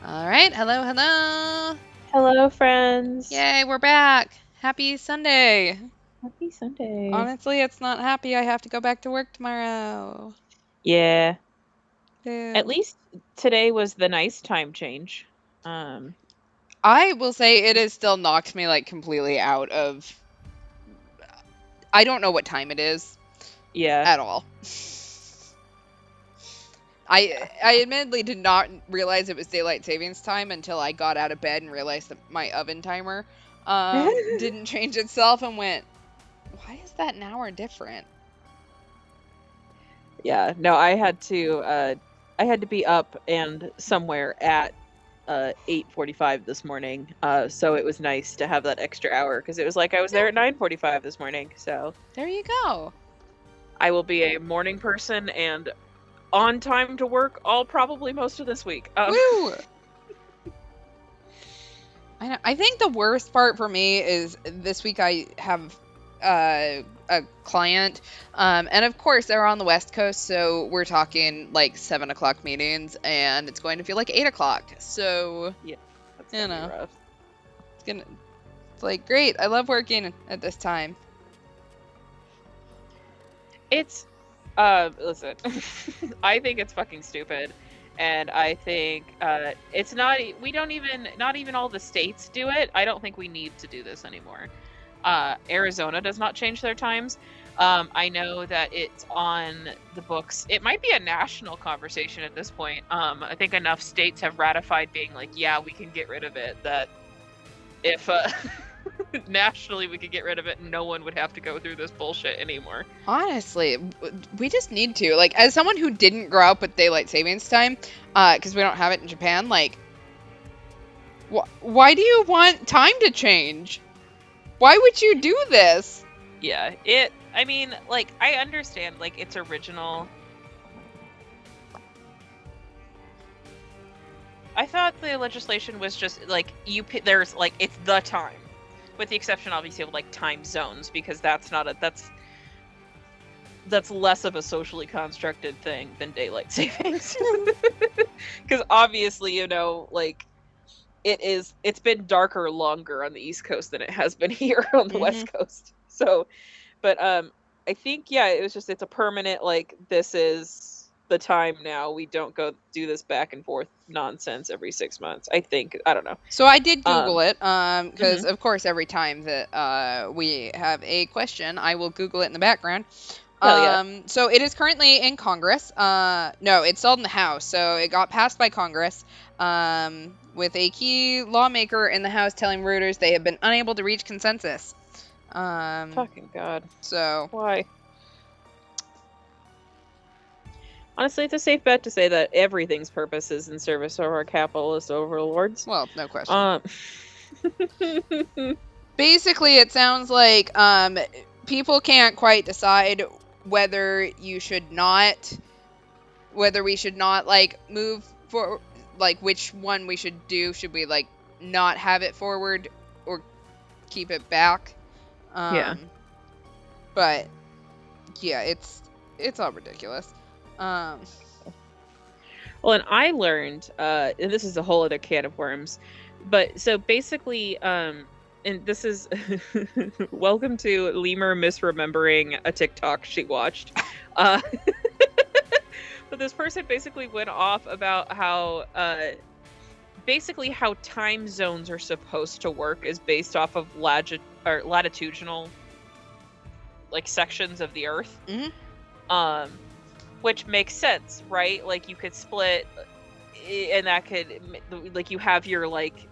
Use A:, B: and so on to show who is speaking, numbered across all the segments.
A: All right, hello, hello.
B: Hello, friends.
A: Yay, we're back. Happy Sunday.
B: Happy Sunday.
A: Honestly, it's not happy. I have to go back to work tomorrow.
B: Yeah, at
A: Boo.
B: least today was the nice time change. Um,
A: I will say it has still knocked me like completely out of. I don't know what time it is
B: yeah.
A: at all. I admittedly did not realize it was daylight savings time until I got out of bed and realized that my oven timer didn't change itself and went, why is that an hour different?
B: Yeah, no, I had to be up and somewhere at 8:45 this morning. So it was nice to have that extra hour because it was like I was there at 9:45 this morning. So
A: There you go.
B: I will be a morning person and on time to work all probably most of this week.
A: Woo! I know. I think the worst part for me is this week I have a client, and of course they're on the West Coast, so we're talking like 7 o'clock meetings, and it's going to feel like 8 o'clock. So
B: Yeah, that's
A: you
B: gonna be
A: know,
B: rough.
A: it's like great. I love working at this time.
B: It's listen. I think it's fucking stupid. And I think it's not we don't even not even all the states do it. I don't think we need to do this anymore. Arizona does not change their times. I know that it's on the books. It might be a national conversation at this point. I think enough states have ratified being like, yeah, we can get rid of it. That if nationally we could get rid of it, no one would have to go through this bullshit anymore.
A: Honestly, we just need to. Like, as someone who didn't grow up with daylight savings time, because we don't have it in Japan, like, why do you want time to change? Why would you do this?
B: Yeah, I mean, like, I understand, like, its original. I thought the legislation was just, like, there's, like, it's the time. With the exception, obviously, of, like, time zones, because that's not that's less of a socially constructed thing than daylight savings. Because obviously, like, it's been darker longer on the East Coast than it has been here on the West Coast. So, but I think yeah, it's a permanent, like, this is the time now. We don't go do this back and forth nonsense every 6 months. I think, I don't know.
A: So I did Google
B: Um,
A: it, because
B: mhm.
A: of course every time that we have a question, I will Google it in the background.
B: Hell yeah.
A: So it is currently in Congress. No, it's still in the House. So it got passed by Congress, with a key lawmaker in the House telling Reuters they have been unable to reach consensus.
B: Fucking God.
A: So
B: Why? Honestly, it's a safe bet to say that everything's purpose is in service of our capitalist overlords.
A: well, no question.
B: Um,
A: Basically, it sounds like people can't quite decide whether you should not, whether we should not like move for, like, which one we should do. Should we like not have it forward or keep it back?
B: yeah.
A: But yeah, it's all ridiculous. Um,
B: Well, and I learned, and this is a whole other can of worms, but so basically, and this is welcome to Lemur misremembering a TikTok she watched. Uh, but this person basically went off about how, basically how time zones are supposed to work is based off of latitudinal, like, sections of the Earth.
A: mhm.
B: Um, which makes sense, right? Like, you could split, and that could, like, you have your, like,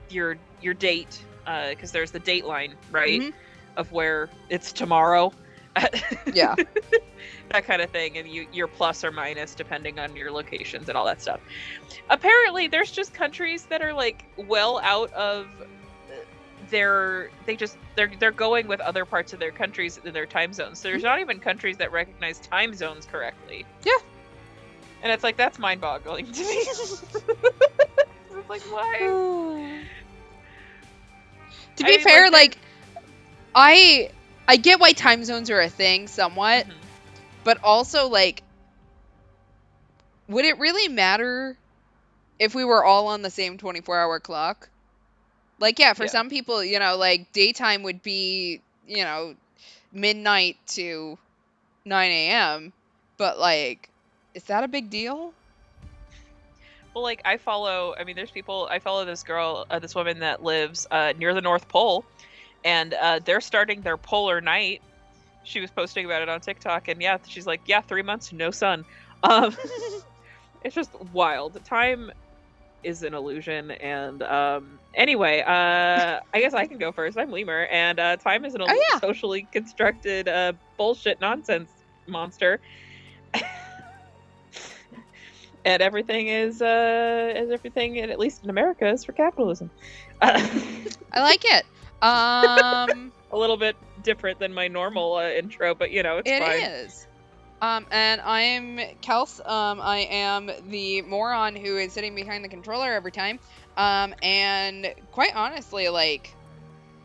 B: your date, because there's the date line, right,
A: Mhm.
B: of where it's tomorrow.
A: Yeah.
B: That kind of thing, and you're plus or minus depending on your locations and all that stuff. Apparently there's just countries that are, like, well out of they're going with other parts of their countries in their time zones. So there's not even countries that recognize time zones correctly.
A: Yeah.
B: And it's like, that's mind-boggling to me. It's like, why?
A: To be fair, like, I get why time zones are a thing somewhat, but also, like, would it really matter if we were all on the same 24-hour clock. Like, yeah, for
B: Yeah.
A: some people, like daytime would be, midnight to 9 a.m. But like, is that a big deal?
B: Well, like I mean, there's people. I follow this girl, this woman that lives near the North Pole, and they're starting their polar night. She was posting about it on TikTok, and yeah, she's like, yeah, 3 months, no sun. Um, it's just wild. Time is an illusion, and anyway, I guess I can go first. I'm Lemur, and time is
A: Oh yeah.
B: socially constructed bullshit nonsense monster. And everything is as everything, at least in America, is for capitalism.
A: I like it.
B: A little bit different than my normal intro, but it's
A: It
B: fine.
A: is. And I'm Kels. I am the moron who is sitting behind the controller every time. And quite honestly, like,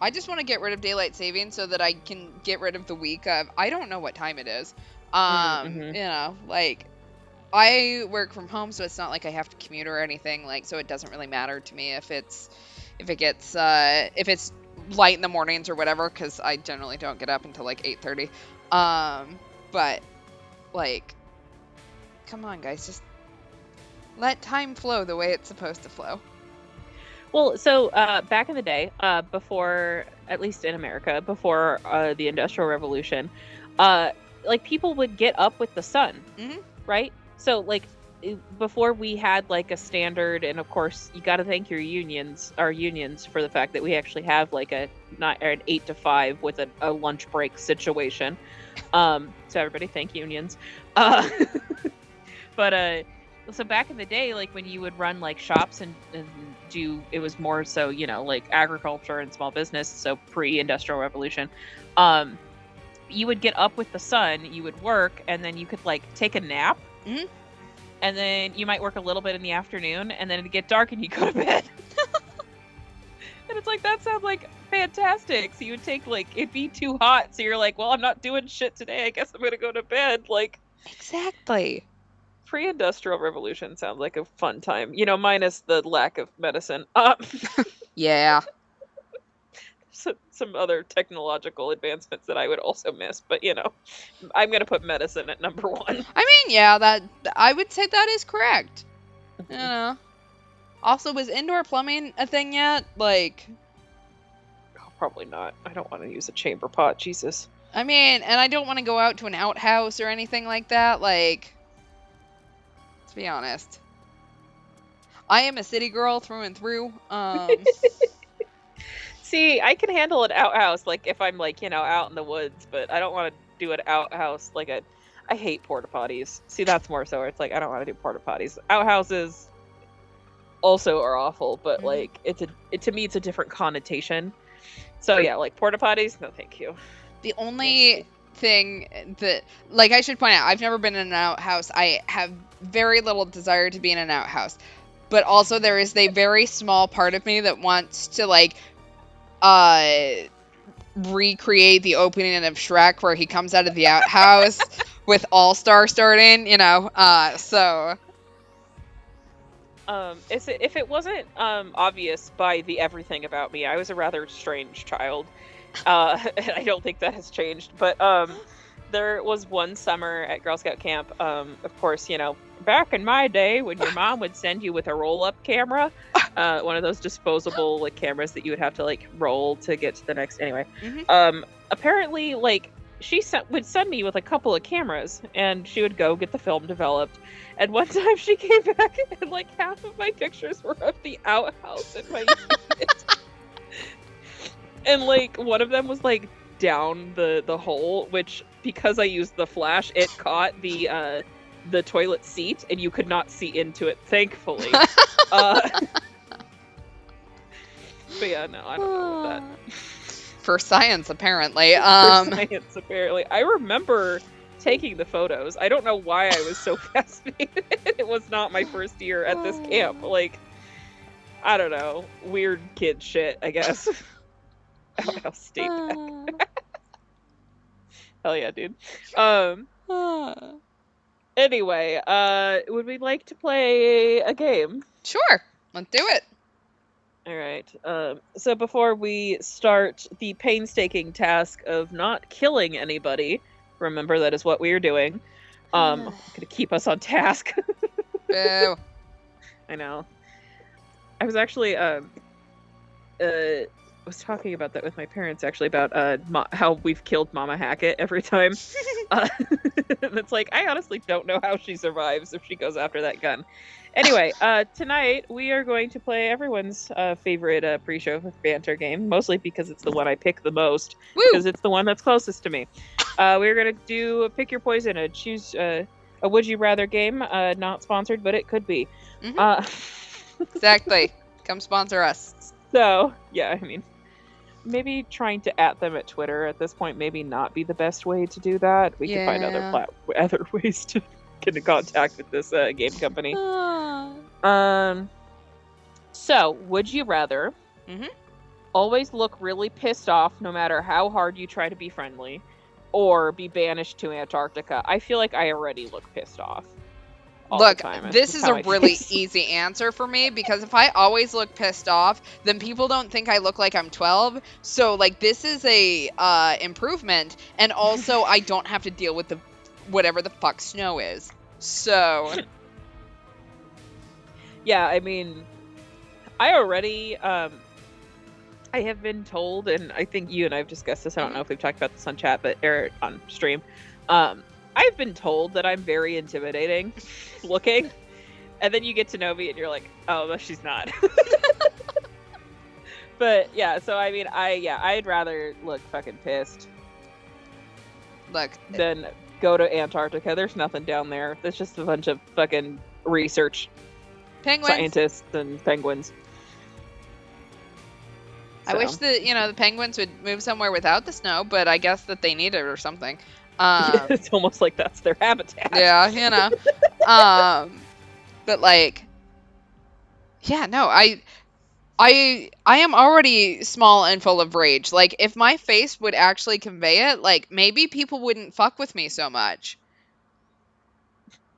A: I just want to get rid of daylight saving so that I can get rid of the week of I don't know what time it is.
B: Mm-hmm.
A: Like, I work from home, so it's not like I have to commute or anything. Like, so it doesn't really matter to me if it's light in the mornings or whatever, because I generally don't get up until like 8:30. But like, come on, guys, just let time flow the way it's supposed to flow.
B: Well, so back in the day, before, at least in America, before the Industrial Revolution, like people would get up with the sun,
A: Mhm.
B: right? So like before we had like a standard, and of course you got to thank our unions for the fact that we actually have like not an 8 to 5 with a lunch break situation. So everybody thank unions. Uh, but so back in the day, like when you would run like shops and do, it was more so like agriculture and small business, so pre-industrial revolution. You would get up with the sun, you would work, and then you could like take a nap.
A: Mhm.
B: And then you might work a little bit in the afternoon, and then it'd get dark and you go to bed. And it's like, that sounds like fantastic. So you would take, like, it'd be too hot, so you're like, well, I'm not doing shit today, I guess I'm gonna go to bed. Like,
A: Exactly.
B: pre-industrial revolution sounds like a fun time, minus the lack of medicine.
A: Yeah.
B: Some other technological advancements that I would also miss, but I'm gonna put medicine at number one.
A: I mean, yeah, that I would say that is correct. Also, was indoor plumbing a thing yet? Like,
B: Oh, probably not. I don't want to use a chamber pot, Jesus.
A: I mean, and I don't want to go out to an outhouse or anything like that. Like, let's be honest. I am a city girl through and through.
B: See, I can handle an outhouse, like if I'm like, out in the woods, but I don't want to do an outhouse I hate porta potties. See, that's more so where it's like, I don't want to do porta potties. Outhouses also are awful, but like to me it's a different connotation. So yeah, like porta potties, no thank you.
A: The only thing that, like, I should point out, I've never been in an outhouse. I have very little desire to be in an outhouse. But also there is a very small part of me that wants to, like, recreate the opening of Shrek where he comes out of the outhouse with All-Star starting, so...
B: If it wasn't obvious by the everything about me, I was a rather strange child. And I don't think that has changed. But there was one summer at Girl Scout camp. Of course, back in my day when your mom would send you with a roll-up camera, one of those disposable like cameras that you would have to like roll to get to the next. Anyway, apparently, like would send me with a couple of cameras, and she would go get the film developed. And one time she came back and like half of my pictures were of the outhouse in my unit. And like one of them was like down the hole, which because I used the flash, it caught the toilet seat, and you could not see into it, thankfully. But yeah, no, I don't know what that.
A: For science, apparently.
B: For science, apparently. I remember taking the photos. I don't know why I was so fascinated. It was not my first year at this camp. Like, I don't know, weird kid shit, I guess. I'll stay back. Hell yeah, dude. Anyway, would we like to play a game?
A: Sure, let's do it.
B: All right. So before we start the painstaking task of not killing anybody, remember that is what we are doing. Gonna keep us on task.
A: Boo.
B: I know. I was actually was talking about that with my parents actually about how we've killed Mama Hackett every time. It's like I honestly don't know how she survives if she goes after that gun. Anyway, tonight we are going to play everyone's favorite pre-show banter game, mostly because it's the one I pick the most, because it's the one that's closest to me. We're gonna do pick your poison, choose a would you rather game, not sponsored, but it could be.
A: Exactly. Come sponsor us.
B: So yeah, I mean, maybe trying to at them at Twitter at this point maybe not be the best way to do that. We can find other ways to get in contact with this game company. So would you rather always look really pissed off no matter how hard you try to be friendly, or be banished to Antarctica? I feel like I already look pissed off.
A: Look, this is a really easy answer for me, because if I always look pissed off, then people don't think I look like I'm 12. So, like, this is a improvement, and also I don't have to deal with the whatever the fuck snow is. So,
B: yeah, I mean, I already I have been told, and I think you and I have discussed this. I don't know if we've talked about this on chat, but or on stream. I've been told that I'm very intimidating looking, and then you get to know me and you're like, oh, she's not. But yeah, so I mean, I'd rather look fucking pissed than go to Antarctica. There's nothing down there. There's just a bunch of fucking research scientists and penguins.
A: I wish that, the penguins would move somewhere without the snow, but I guess that they need it or something.
B: It's almost like that's their habitat.
A: Yeah, but like, yeah, no, I am already small and full of rage. Like, if my face would actually convey it, like, maybe people wouldn't fuck with me so much.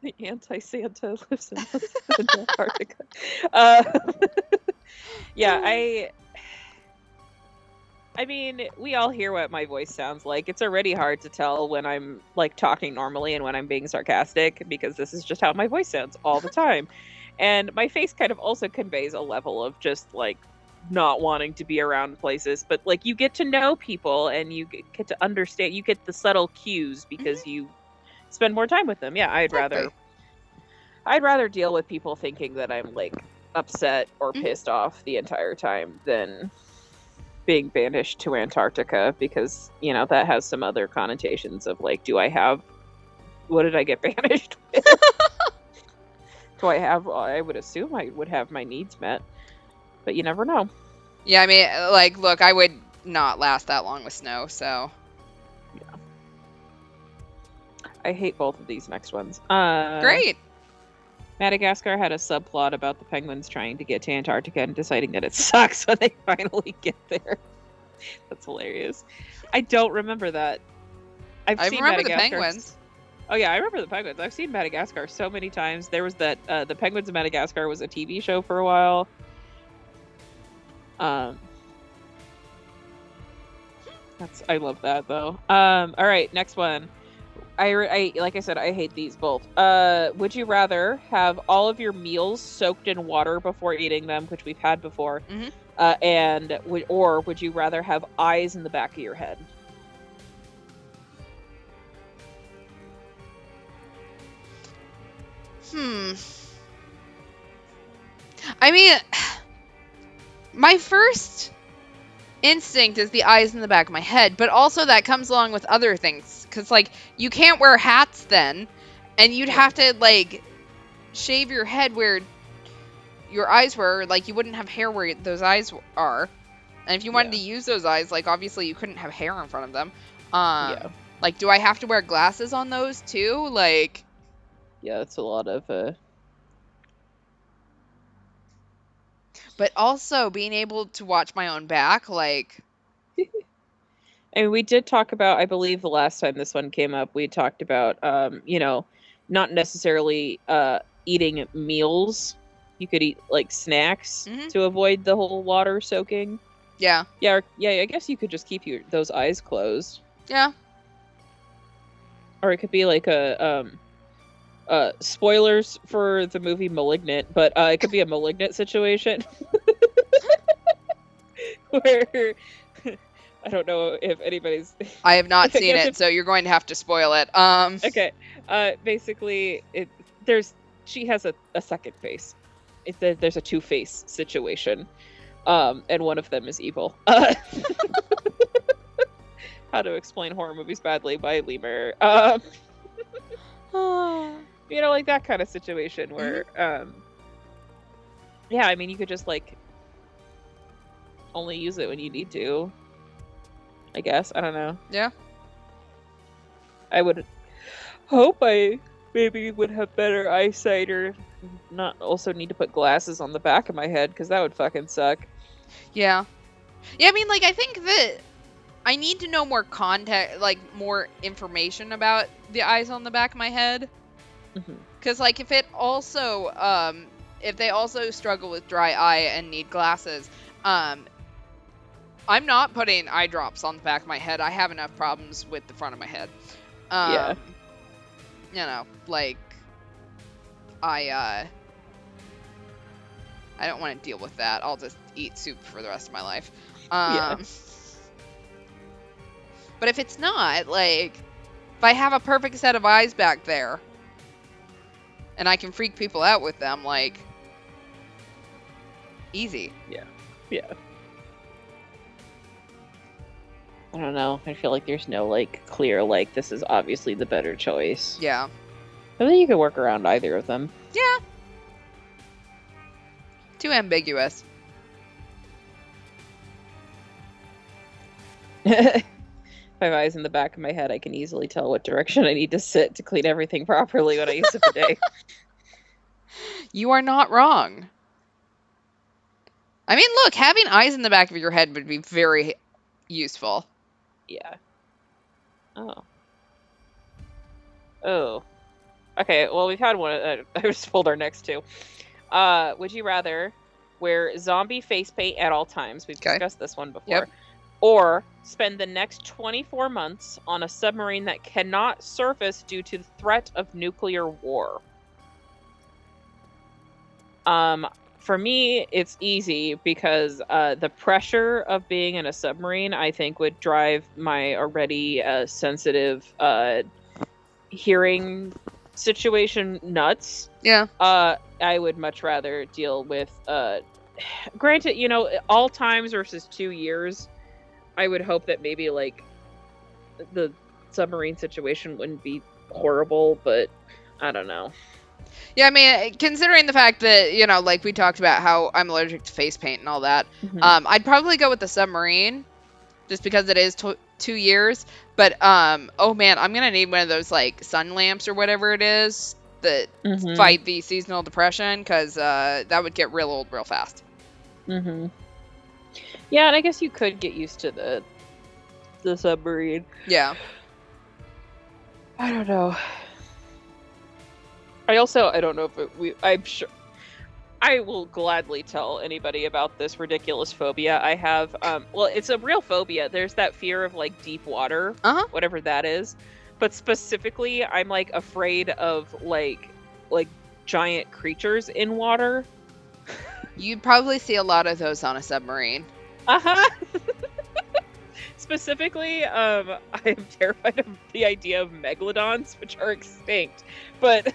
B: The anti-Santa lives in Antarctica. Yeah, I mean, we all hear what my voice sounds like. It's already hard to tell when I'm, like, talking normally and when I'm being sarcastic, because this is just how my voice sounds all the time. And my face kind of also conveys a level of just, like, not wanting to be around places. But, like, you get to know people and you get to understand. You get the subtle cues because you spend more time with them. Yeah, I'd rather deal with people thinking that I'm, like, upset or pissed off the entire time than being banished to Antarctica, because that has some other connotations of, like, what did I get banished with? I would assume I would have my needs met, but you never know.
A: Yeah, I mean, like, look, I would not last that long with snow, so
B: yeah, I hate both of these next ones.
A: Great.
B: Madagascar had a subplot about the penguins trying to get to Antarctica and deciding that it sucks when they finally get there. That's hilarious. I don't remember that. I remember the
A: penguins.
B: Oh yeah, I remember the penguins. I've seen Madagascar so many times. There was that the Penguins of Madagascar was a TV show for a while. I love that though. All right, next one. I like I said, I hate these both. Would you rather have all of your meals soaked in water before eating them, which we've had before, or would you rather have eyes in the back of your head?
A: I mean, my first instinct is the eyes in the back of my head, but also that comes along with other things, because, like, you can't wear hats then, and you'd have to, like, shave your head where your eyes were. Like, you wouldn't have hair where those eyes are, and if you wanted to use those eyes, like, obviously you couldn't have hair in front of them. Like, do I have to wear glasses on those too? Like,
B: yeah, it's a lot of
A: but also being able to watch my own back, like.
B: And we did talk about, I believe the last time this one came up, we talked about, not necessarily eating meals. You could eat like snacks to avoid the whole water soaking.
A: Yeah.
B: Yeah, I guess you could just keep those eyes closed.
A: Yeah.
B: Or it could be like spoilers for the movie Malignant, but it could be a Malignant situation where I don't know if anybody's.
A: I have not seen it, so you're going to have to spoil it.
B: Okay. Basically, she has a second face. There's a two-face situation, and one of them is evil. How to Explain Horror Movies Badly by Lemur. You know, like that kind of situation where, yeah, I mean, you could just like only use it when you need to. I guess. I don't know.
A: Yeah.
B: I would hope I maybe would have better eyesight or not also need to put glasses on the back of my head, because that would fucking suck.
A: Yeah. Yeah, I mean, like, I think that I need to know more context, like, more information about the eyes on the back of my head. Because, like, if they also struggle with dry eye and need glasses, I'm not putting eye drops on the back of my head. I have enough problems with the front of my head.
B: Yeah.
A: You know, like, I don't want to deal with that. I'll just eat soup for the rest of my life.
B: Yeah.
A: But if it's not, like, if I have a perfect set of eyes back there, and I can freak people out with them, like, easy.
B: Yeah. Yeah. I don't know. I feel like there's no, like, clear, like, this is obviously the better choice.
A: Yeah.
B: I think you could work around either of them.
A: Yeah. Too ambiguous.
B: If I have eyes in the back of my head, I can easily tell what direction I need to sit to clean everything properly when I use it today.
A: You are not wrong. I mean, look, having eyes in the back of your head would be very useful.
B: Yeah. Oh. Oh. Okay, well, we've had one. I just pulled our next two. Would you rather wear zombie face paint at all times? We've discussed this one before.
A: Yep.
B: Or spend the next 24 months on a submarine that cannot surface due to the threat of nuclear war. For me, it's easy because the pressure of being in a submarine, I think, would drive my already sensitive hearing situation nuts.
A: Yeah.
B: I would much rather deal with, granted, you know, all times versus 2 years. I would hope that maybe, like, the submarine situation wouldn't be horrible, but I don't know.
A: Yeah, I mean, considering the fact that, you know, like we talked about how I'm allergic to face paint and all that, I'd probably go with the submarine just because it is 2 years. But, oh man, I'm going to need one of those, like, sun lamps or whatever it is that fight the seasonal depression, because that would get real old real fast.
B: Yeah, and I guess you could get used to the submarine.
A: Yeah.
B: I don't know. I don't know if I'm sure I will gladly tell anybody about this ridiculous phobia I have. Well, it's a real phobia. There's that fear of, like, deep water, whatever that is. But specifically, I'm, like, afraid of, like giant creatures in water.
A: You'd probably see a lot of those on a submarine.
B: Specifically, I am terrified of the idea of megalodons, which are extinct, but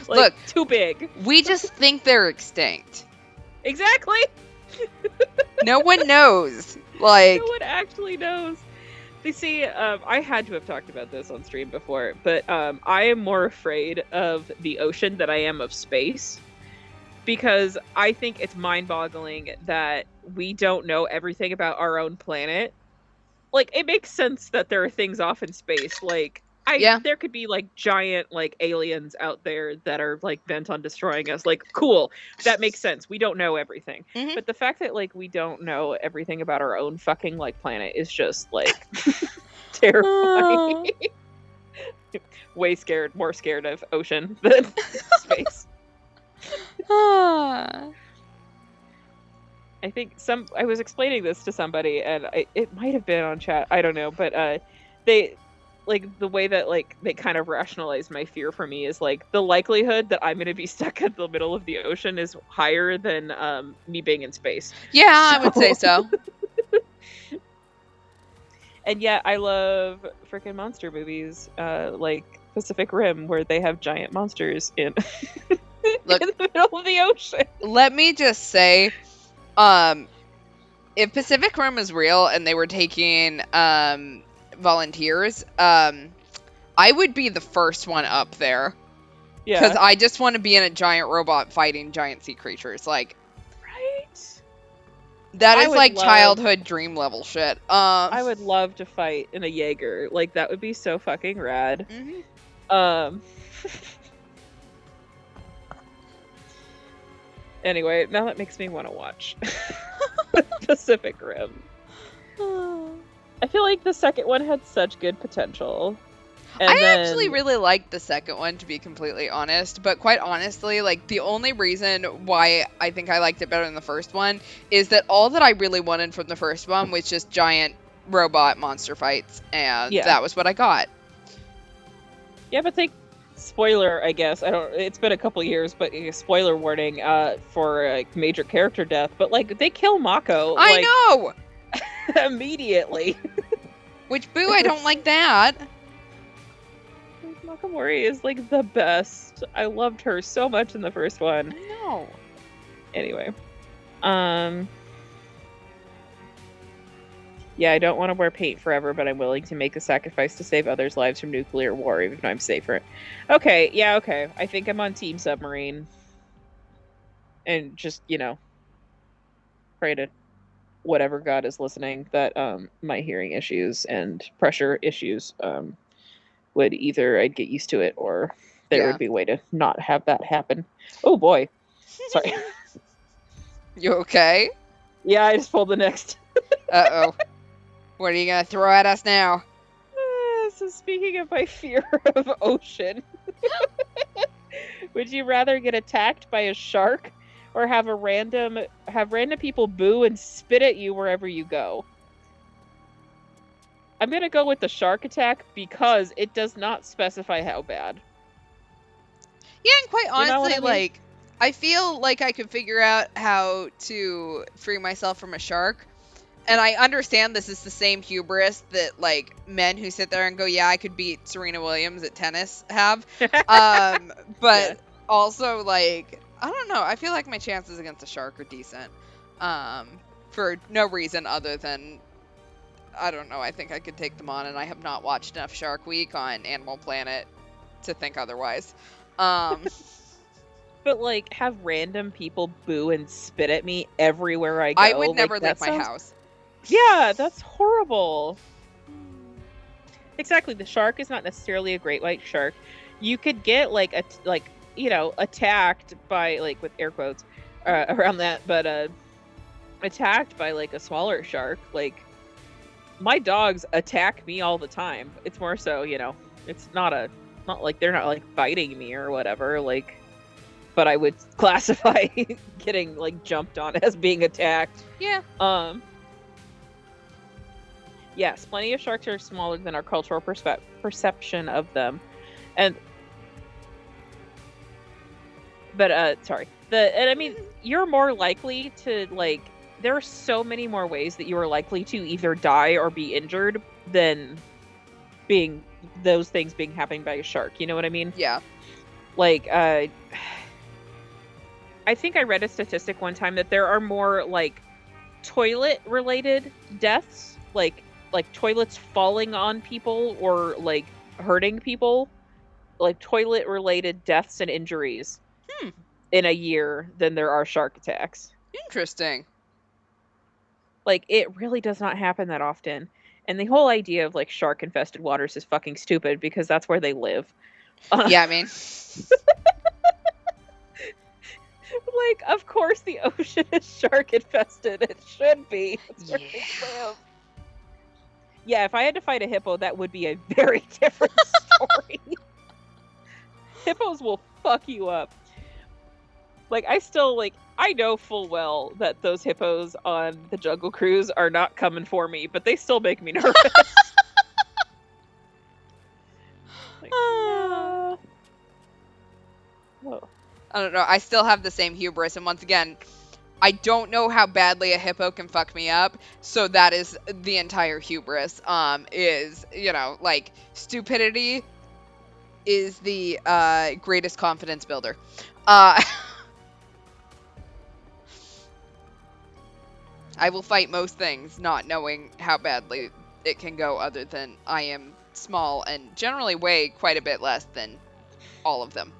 B: like, look, too big.
A: We just think they're extinct.
B: Exactly.
A: No one knows. Like,
B: no one actually knows. You see, I had to have talked about this on stream before, but I am more afraid of the ocean than I am of space. Because I think it's mind-boggling that we don't know everything about our own planet. Like, it makes sense that there are things off in space. Like, there could be, like, giant, like, aliens out there that are, like, bent on destroying us. Like, cool. That makes sense. We don't know everything. But the fact that, like, we don't know everything about our own fucking, like, planet is just, like, terrifying. more scared of ocean than space. I think I was explaining this to somebody, and it might have been on chat, I don't know, but they, like, the way that, like, they kind of rationalize my fear for me is, like, the likelihood that I'm going to be stuck at the middle of the ocean is higher than me being in space.
A: Yeah, I would say so.
B: And yet I love freaking monster movies, like Pacific Rim, where they have giant monsters in,
A: Look,
B: in the middle of the ocean.
A: Let me just say, if Pacific Rim was real and they were taking volunteers, I would be the first one up there.
B: Yeah.
A: Because I just want to be in a giant robot fighting giant sea creatures. Like,
B: right?
A: That is like childhood dream level shit.
B: I would love to fight in a Jaeger. Like, that would be so fucking rad. Mm-hmm. Anyway, now that makes me want to watch Pacific Rim. I feel like the second one had such good potential. And
A: I actually really liked the second one, to be completely honest. But quite honestly, like, the only reason why I think I liked it better than the first one is that all that I really wanted from the first one was just giant robot monster fights. And that was what I got.
B: Yeah, but spoiler, I guess. It's been a couple years, but spoiler warning for a major character death. But, like, they kill Mako.
A: I know!
B: Immediately.
A: Which, boo, I don't like that.
B: Nakamori is, like, the best. I loved her so much in the first one.
A: I know.
B: Anyway. Yeah, I don't want to wear paint forever, but I'm willing to make a sacrifice to save others' lives from nuclear war, even if I'm safer. Okay, yeah, okay. I think I'm on Team Submarine. And just, pray to whatever God is listening that my hearing issues and pressure issues would either I'd get used to it or there would be a way to not have that happen. Oh boy. Sorry.
A: You okay?
B: Yeah, I just pulled the next.
A: Uh-oh. What are you going to throw at us now?
B: So speaking of my fear of ocean, would you rather get attacked by a shark or have random people boo and spit at you wherever you go? I'm going to go with the shark attack because it does not specify how bad.
A: Yeah, and quite honestly, I feel like I could figure out how to free myself from a shark. And I understand this is the same hubris that, like, men who sit there and go, yeah, I could beat Serena Williams at tennis have. But also, like, I don't know. I feel like my chances against a shark are decent. For no reason other than, I don't know, I think I could take them on, and I have not watched enough Shark Week on Animal Planet to think otherwise.
B: But, like, have random people boo and spit at me everywhere I go.
A: I would never leave my house.
B: Yeah, that's horrible. Exactly. The shark is not necessarily a great white shark. You could get, attacked by, like, with air quotes around that, but attacked by, like, a smaller shark. Like, my dogs attack me all the time. It's more so, it's not like they're not, like, biting me or whatever, like, but I would classify getting, like, jumped on as being attacked.
A: Yeah.
B: Yes, plenty of sharks are smaller than our cultural perception of them. You're more likely to, like, there are so many more ways that you are likely to either die or be injured than those things being happening by a shark. You know what I mean?
A: Yeah.
B: Like, I think I read a statistic one time that there are more, like, toilet-related deaths, like toilets falling on people or, like, hurting people, like toilet-related deaths and injuries in a year than there are shark attacks.
A: Interesting.
B: Like, it really does not happen that often. And the whole idea of, like, shark-infested waters is fucking stupid because that's where they live.
A: Yeah, I mean...
B: Like, of course the ocean is shark-infested. It should be. That's where they live. Yeah, if I had to fight a hippo, that would be a very different story. Hippos will fuck you up. Like, I know full well that those hippos on the Jungle Cruise are not coming for me, but they still make me nervous. Like, no. Oh.
A: I don't know. I still have the same hubris, and once again, I don't know how badly a hippo can fuck me up, so that is the entire hubris. Is, like, stupidity is the greatest confidence builder. I will fight most things not knowing how badly it can go, other than I am small and generally weigh quite a bit less than all of them.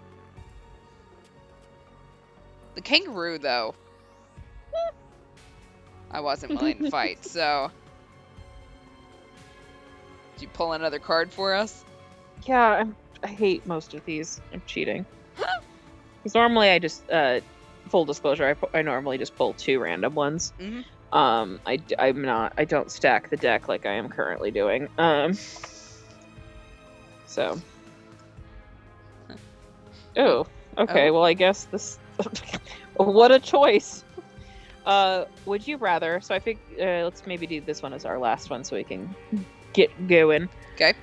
A: The kangaroo, though, I wasn't willing to fight, so... Did you pull another card for us?
B: Yeah, I hate most of these. I'm cheating. Because normally I just, full disclosure, I normally just pull 2 random ones.
A: Mm-hmm.
B: I don't stack the deck like I am currently doing. So. Oh, okay, well I guess this... What a choice! Would you rather... So I think, let's maybe do this one as our last one so we can get going.
A: Okay.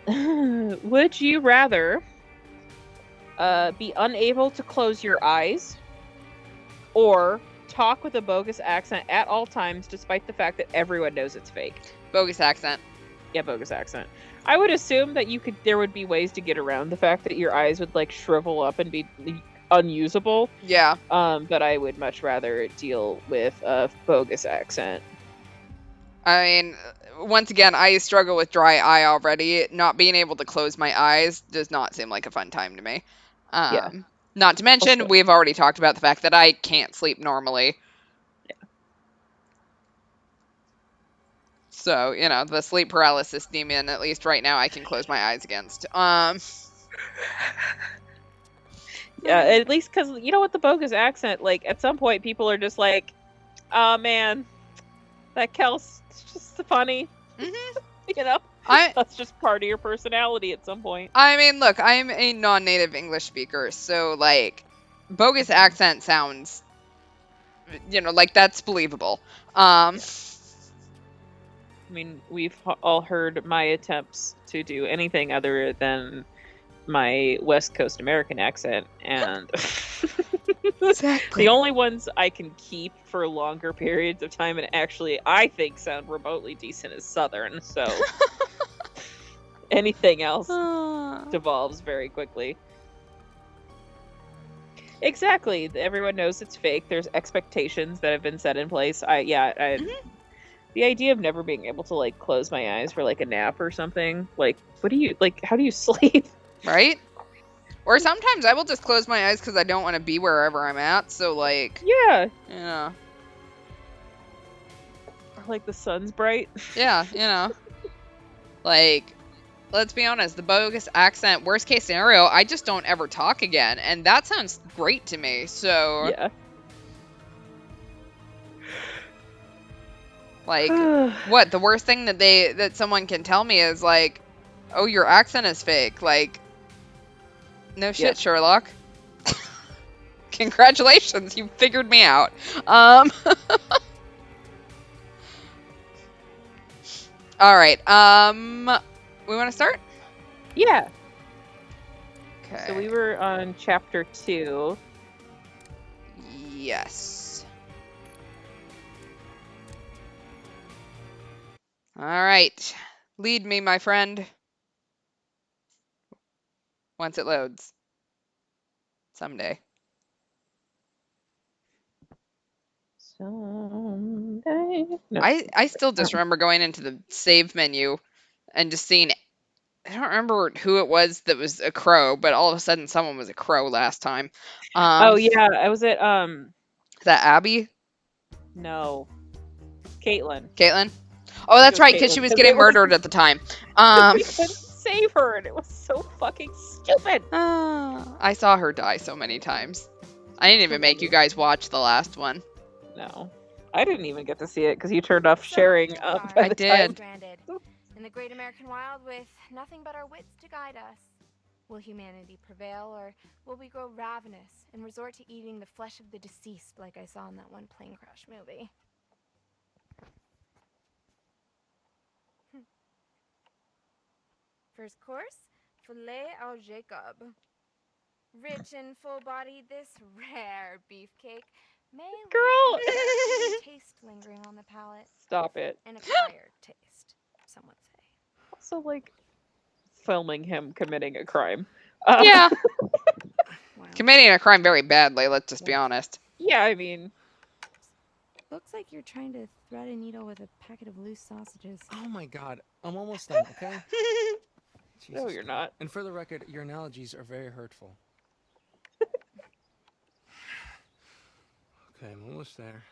B: Would you rather be unable to close your eyes or talk with a bogus accent at all times despite the fact that everyone knows it's fake?
A: Bogus accent.
B: Yeah, bogus accent. I would assume that there would be ways to get around the fact that your eyes would like shrivel up and be unusable.
A: Yeah.
B: But I would much rather deal with a bogus accent.
A: I mean, once again, I struggle with dry eye already. Not being able to close my eyes does not seem like a fun time to me.
B: Yeah.
A: Not to mention, we've already talked about the fact that I can't sleep normally.
B: Yeah.
A: So, the sleep paralysis demon, at least right now, I can close my eyes against.
B: Yeah, at least because, with the bogus accent, like, at some point people are just like, oh man, that Kel's just funny.
A: Mm-hmm.
B: That's just part of your personality at some point.
A: I mean, look, I'm a non-native English speaker, so, like, bogus accent sounds, like, that's believable.
B: I mean, we've all heard my attempts to do anything other than my West Coast American accent, and
A: exactly.
B: The only ones I can keep for longer periods of time and actually, I think, sound remotely decent is Southern, so anything else devolves very quickly. Exactly. Everyone knows it's fake. There's expectations that have been set in place. The idea of never being able to, like, close my eyes for, like, a nap or something. Like, how do you sleep?
A: Right? Or sometimes I will just close my eyes because I don't want to be wherever I'm at, so, like...
B: Yeah. Or, like, the sun's bright.
A: Yeah, Like, let's be honest, the bogus accent, worst case scenario, I just don't ever talk again, and that sounds great to me, so...
B: Yeah.
A: Like, what? The worst thing that someone can tell me is, like, oh, your accent is fake. Like, no shit, Sherlock. Congratulations, you figured me out. All right. We want to start?
B: Yeah.
A: Okay.
B: So we were on chapter 2.
A: Yes. All right. Lead me, my friend. Once it loads. Someday.
B: Someday. No.
A: I still just remember going into the save menu and just seeing... I don't remember who it was that was a crow, but all of a sudden someone was a crow last time.
B: Oh, yeah. I was at...
A: Is that Abby?
B: No. Caitlin.
A: Oh, that's right, because she was getting murdered at the time.
B: We couldn't save her, and it was so fucking stupid.
A: I saw her die so many times. I didn't even make you guys watch the last one.
B: No. I didn't even get to see it, because you turned off sharing.
A: I did.
C: In the great American wild with nothing but our wits to guide us. Will humanity prevail, or will we grow ravenous and resort to eating the flesh of the deceased like I saw in that one plane crash movie? First course, filet au Jacob. Rich and full-bodied, this rare beefcake may
B: Girl!
C: leave a taste lingering on the palate.
B: Stop it.
C: An acquired taste, some would say.
B: Also, like, filming him committing a crime.
A: Yeah.
C: Wow.
A: Committing a crime very badly, let's just be honest.
B: Yeah, I mean...
C: Looks like you're trying to thread a needle with a packet of loose sausages.
D: Oh my god, I'm almost done, okay?
B: No,
D: Jesus
B: you're
D: Christ.
B: not.
D: And for the record, your analogies are very hurtful. Okay, I'm almost there.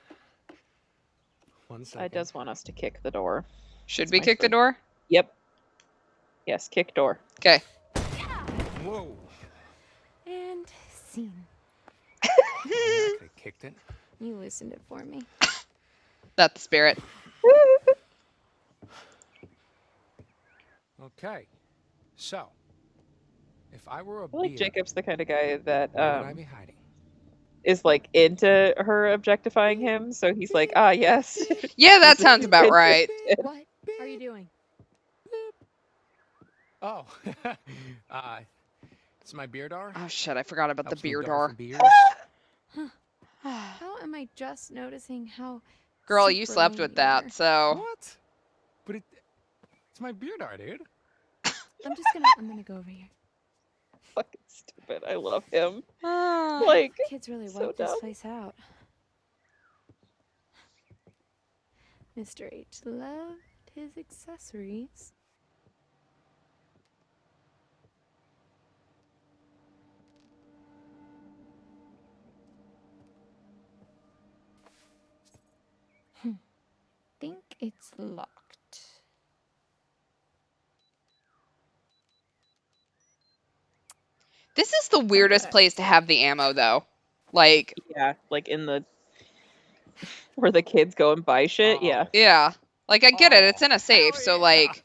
D: 1 second.
B: I does want us to kick the door.
A: Should
B: That's
A: we
B: my
A: kick the
B: first-
A: door?
B: Yep. Yes, kick door.
A: Okay.
D: Whoa!
C: And scene.
D: I could have kicked it.
C: You loosened it for me.
A: That's the spirit.
D: Okay. So, if I were a
B: I feel like
D: beer,
B: Jacob's the kind of guy that
D: where would I be hiding?
B: is like into her objectifying him, so he's like, ah, yes.
A: Yeah, that sounds about right.
C: What are you doing?
D: Oh, it's my beer dar.
A: Oh shit, I forgot about the
D: Helps me
A: beer
D: dar
A: door.
D: for beers.
C: How am I just noticing how
A: Girl, you
C: super
A: slept
C: lame
A: with
C: you
A: that,
C: are?
A: so.
D: What? But it's my beer dar, dude.
C: I'm gonna go over here.
B: Fucking stupid. I love him.
A: Ah.
B: Like,
C: Kids really
B: so
C: wiped this
B: dumb.
C: place out. Mr. H loved his accessories. Think it's locked.
A: This is the weirdest place to have the ammo, though. Like,
B: yeah, like in the where the kids go and buy shit. Yeah.
A: yeah. Like, I get it. It's in a safe,
D: Hell
A: so,
D: yeah.
A: like,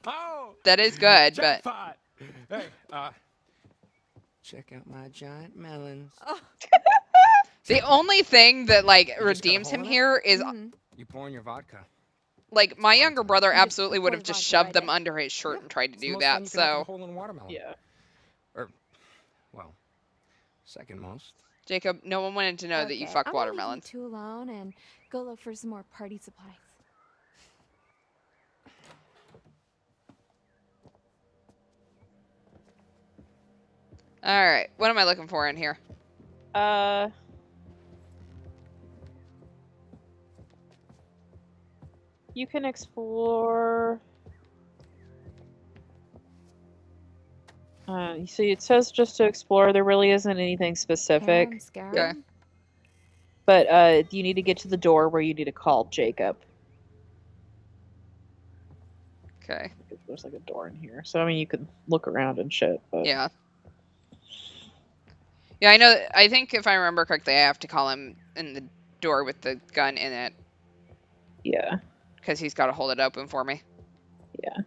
D: Oh,
A: that is good, but.
D: jackpot. Hey, check out my giant melons.
A: The only thing that, like,
D: got a
A: redeems
D: hole
A: him
D: in it?
A: here is,
C: Mhm.
D: You pouring your vodka?
A: like, my younger brother
C: You just
A: absolutely would have
C: poured
A: just
C: vodka
A: shoved
C: right
A: them
C: in.
A: under his shirt
D: Yeah,
A: and tried to
D: It's the
A: do
D: most
A: that,
D: fun you can have with a
A: so.
D: hole in watermelon.
B: Yeah.
D: Or, well, second most.
A: Jacob, no one wanted to know that you
C: Okay,
A: fuck
C: I'm gonna leave
A: watermelons.
C: you two alone and go look for some more party supplies.
A: Alright, what am I looking for in here?
B: You can explore. You see, it says just to explore. There really isn't anything specific.
C: Harem, scarem?
A: Okay.
B: But you need to get to the door where you need to call Jacob.
A: Okay,
B: There's like a door in here. So, I mean, you can look around and shit. But
A: yeah. Yeah, I know. I think if I remember correctly, I have to call him in the door with the gun in it
B: Yeah.
A: because he's got to hold it open for me.
B: Yeah.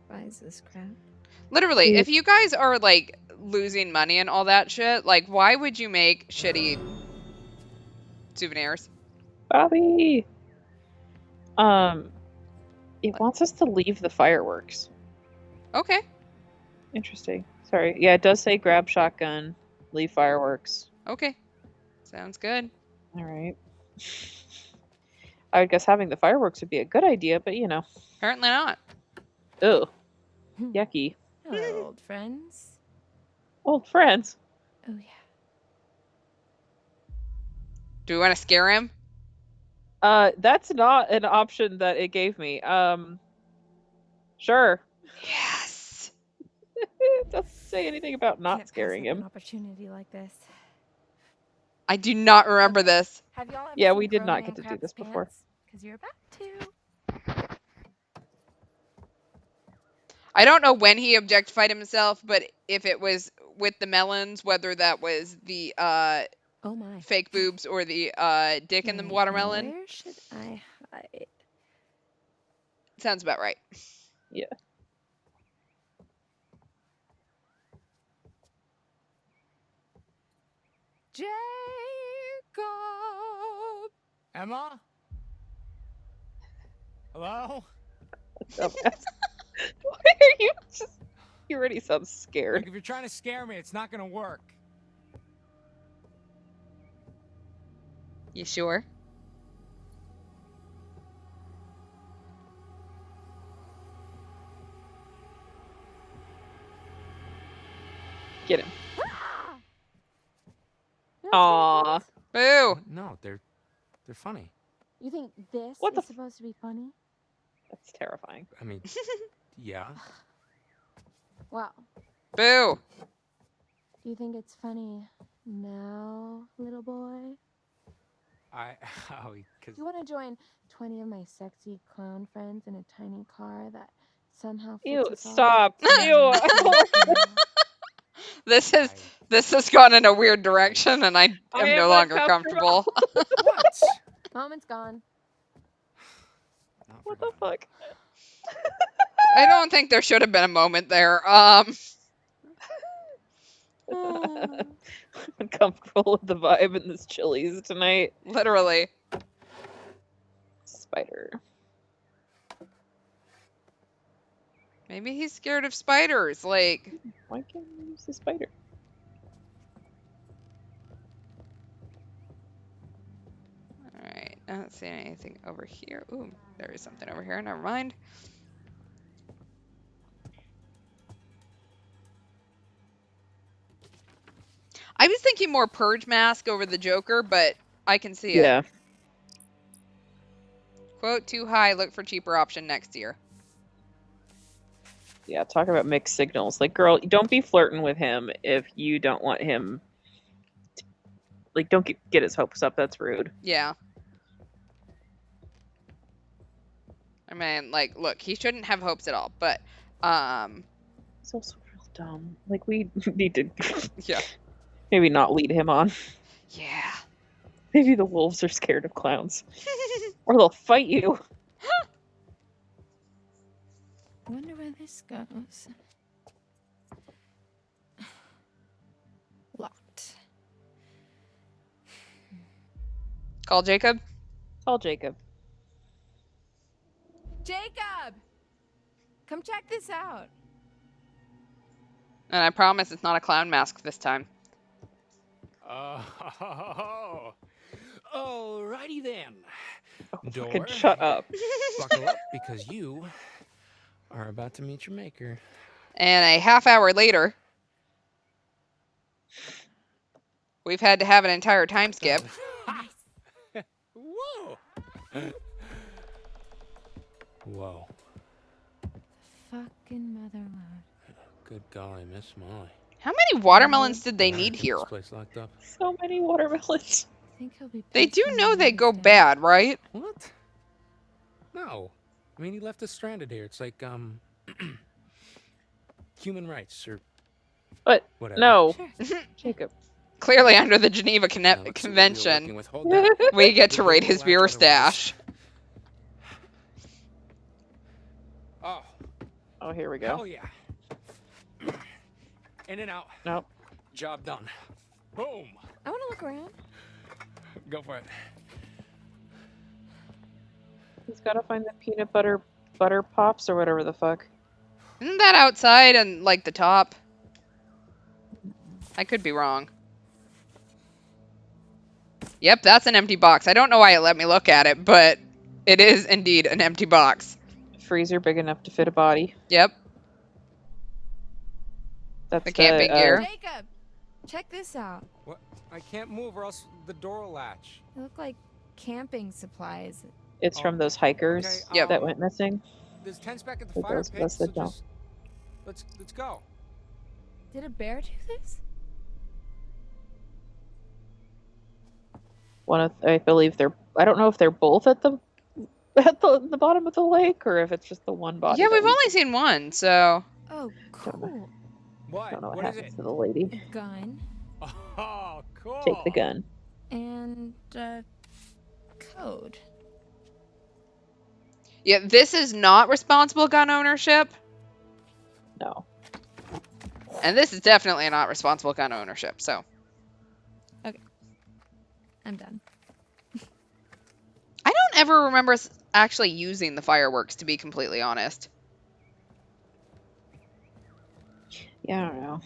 C: Why is this crap?
A: Literally,
B: Yeah.
A: if you guys are like losing money and all that shit, like, why would you make shitty souvenirs?
B: Bobby! It wants us to leave the fireworks.
A: Okay.
B: Interesting. Sorry. Yeah, it does say grab shotgun, leave fireworks.
A: Okay. Sounds good.
B: All right. I would guess having the fireworks would be a good idea, but you know.
A: Apparently not.
B: Ugh. Yucky.
C: Hello, old friends.
B: Old friends.
C: Oh, yeah.
A: Do we want to scare him?
B: That's not an option that it gave me. Sure.
A: Yes.
B: It doesn't say anything about not
C: Can't pass
B: scaring
C: up An
B: him.
C: opportunity like this.
A: I do not remember this.
C: Have y'all ever
B: Yeah,
C: seen
B: we did
C: Grown
B: not
C: Man
B: get to do
C: Crap
B: this
C: His
B: before.
C: Pants? 'Cause you're about to.
A: I don't know when he objectified himself, but if it was with the melons, whether that was the
C: Oh my.
A: fake boobs or the dick in the
C: Right, now
A: watermelon.
C: where should I right.
A: Sounds about right.
B: Yeah.
C: Jacob!
D: Emma? Hello?
B: Dumbass. Why are you just... You already sound scared.
D: Look, if you're trying to scare me, it's not gonna work.
A: You sure?
B: Get him.
C: No
B: Aw.
C: twinkles?
A: Boo!
D: No, they're funny.
C: You think this
B: What the
C: is supposed to be funny?
B: That's terrifying.
D: I mean, yeah.
C: Wow.
A: Boo!
C: Do you think it's funny now, little boy?
D: Because
C: You want to join 20 of my sexy clown friends in a tiny car that somehow fits
B: Ew,
C: us all?
B: stop. Ew. I don't like
A: This has gone in a weird direction, and I
B: I
A: am no
B: am
A: longer
B: uncomfortable.
A: comfortable.
D: what?
C: Moment's gone.
D: Not
B: What the
D: forgotten.
B: fuck?
A: I don't think there should have been a moment there.
B: I'm uncomfortable with the vibe in this Chili's tonight.
A: Literally.
B: Spider.
A: Maybe he's scared of spiders. Like,
B: Why can't you use the spider?
A: alright, I don't see anything over here. Ooh, there is something over here. Never mind. I was thinking more Purge mask over the Joker, but I can see it.
B: Yeah.
A: Quote, too high, look for cheaper option next year.
B: Yeah, talk about mixed signals. Like, girl, don't be flirting with him if you don't want him to, like, don't get his hopes up. That's rude.
A: Yeah. I mean, like, look, he shouldn't have hopes at all, but,
B: He's also real dumb. Like, we need to
A: yeah.
B: maybe not lead him on.
A: Yeah.
B: Maybe the wolves are scared of clowns. Or they'll fight you.
C: I wonder where this goes. Locked.
A: Call Jacob.
B: Call Jacob.
C: Jacob! Come check this out.
A: And I promise it's not a clown mask this time.
D: Alrighty then.
B: Oh,
D: Door.
B: fucking shut up.
D: Buckle up because you are about to meet your maker.
A: And a half hour later, we've had to have an entire time skip.
D: Whoa. Whoa.
C: Fucking mother load.
D: Good golly, Miss Molly.
A: How many watermelons did they
D: Why
A: need
D: keep
A: here?
D: This place locked up.
B: So many watermelons.
C: I think he'll be
A: They do
C: posting
A: know
C: the
A: they go
C: news
A: bad, right?
D: What? No. I mean, he left us stranded here. It's like, human rights or
B: But
D: whatever.
B: no,
C: Sure.
B: Jacob.
A: Clearly under the Geneva
D: Now, let's see what you're working
A: Convention,
D: with. Hold down.
A: we get to
D: We'll
A: raid
D: get
A: his
D: the
A: beer
D: laptop otherwise.
A: stash.
D: Oh,
B: Oh, here we go.
D: hell yeah. In and out.
B: Nope.
D: Job done. Boom.
C: I want to look around.
D: Go for it.
B: He's got to find the peanut butter pops or whatever the fuck.
A: Isn't that outside and like the top? I could be wrong. Yep, that's an empty box. I don't know why it let me look at it, but it is indeed an empty box.
B: Freezer big enough to fit a body.
A: Yep.
B: That's
A: The camping gear.
C: Jacob! Check this out.
D: What? I can't move or else the door will latch.
C: They look like camping supplies.
B: It's
D: Oh,
B: from those hikers
D: okay,
A: Yep.
B: that went missing.
D: There's tents back at the
B: For
D: fire
B: those of
D: pit,
B: us
D: so
B: that don't.
D: just let's go.
C: Did a bear do this?
B: I believe they're. I don't know if they're both at the bottom of the lake or if it's just the one body.
A: Yeah,
B: that
A: we've
B: we-
A: only seen one, so
C: Oh, cool.
B: I
D: What?
B: don't know what
D: What is
B: happens
D: it?
B: to the lady.
C: Gun.
D: Oh, cool.
B: Take the gun.
C: And, code.
A: Yeah, this is not responsible gun ownership,
B: No.
A: and this is definitely not responsible gun ownership. So
C: I'm done.
A: I don't ever remember us actually using the fireworks, to be completely honest.
B: Yeah, I don't know.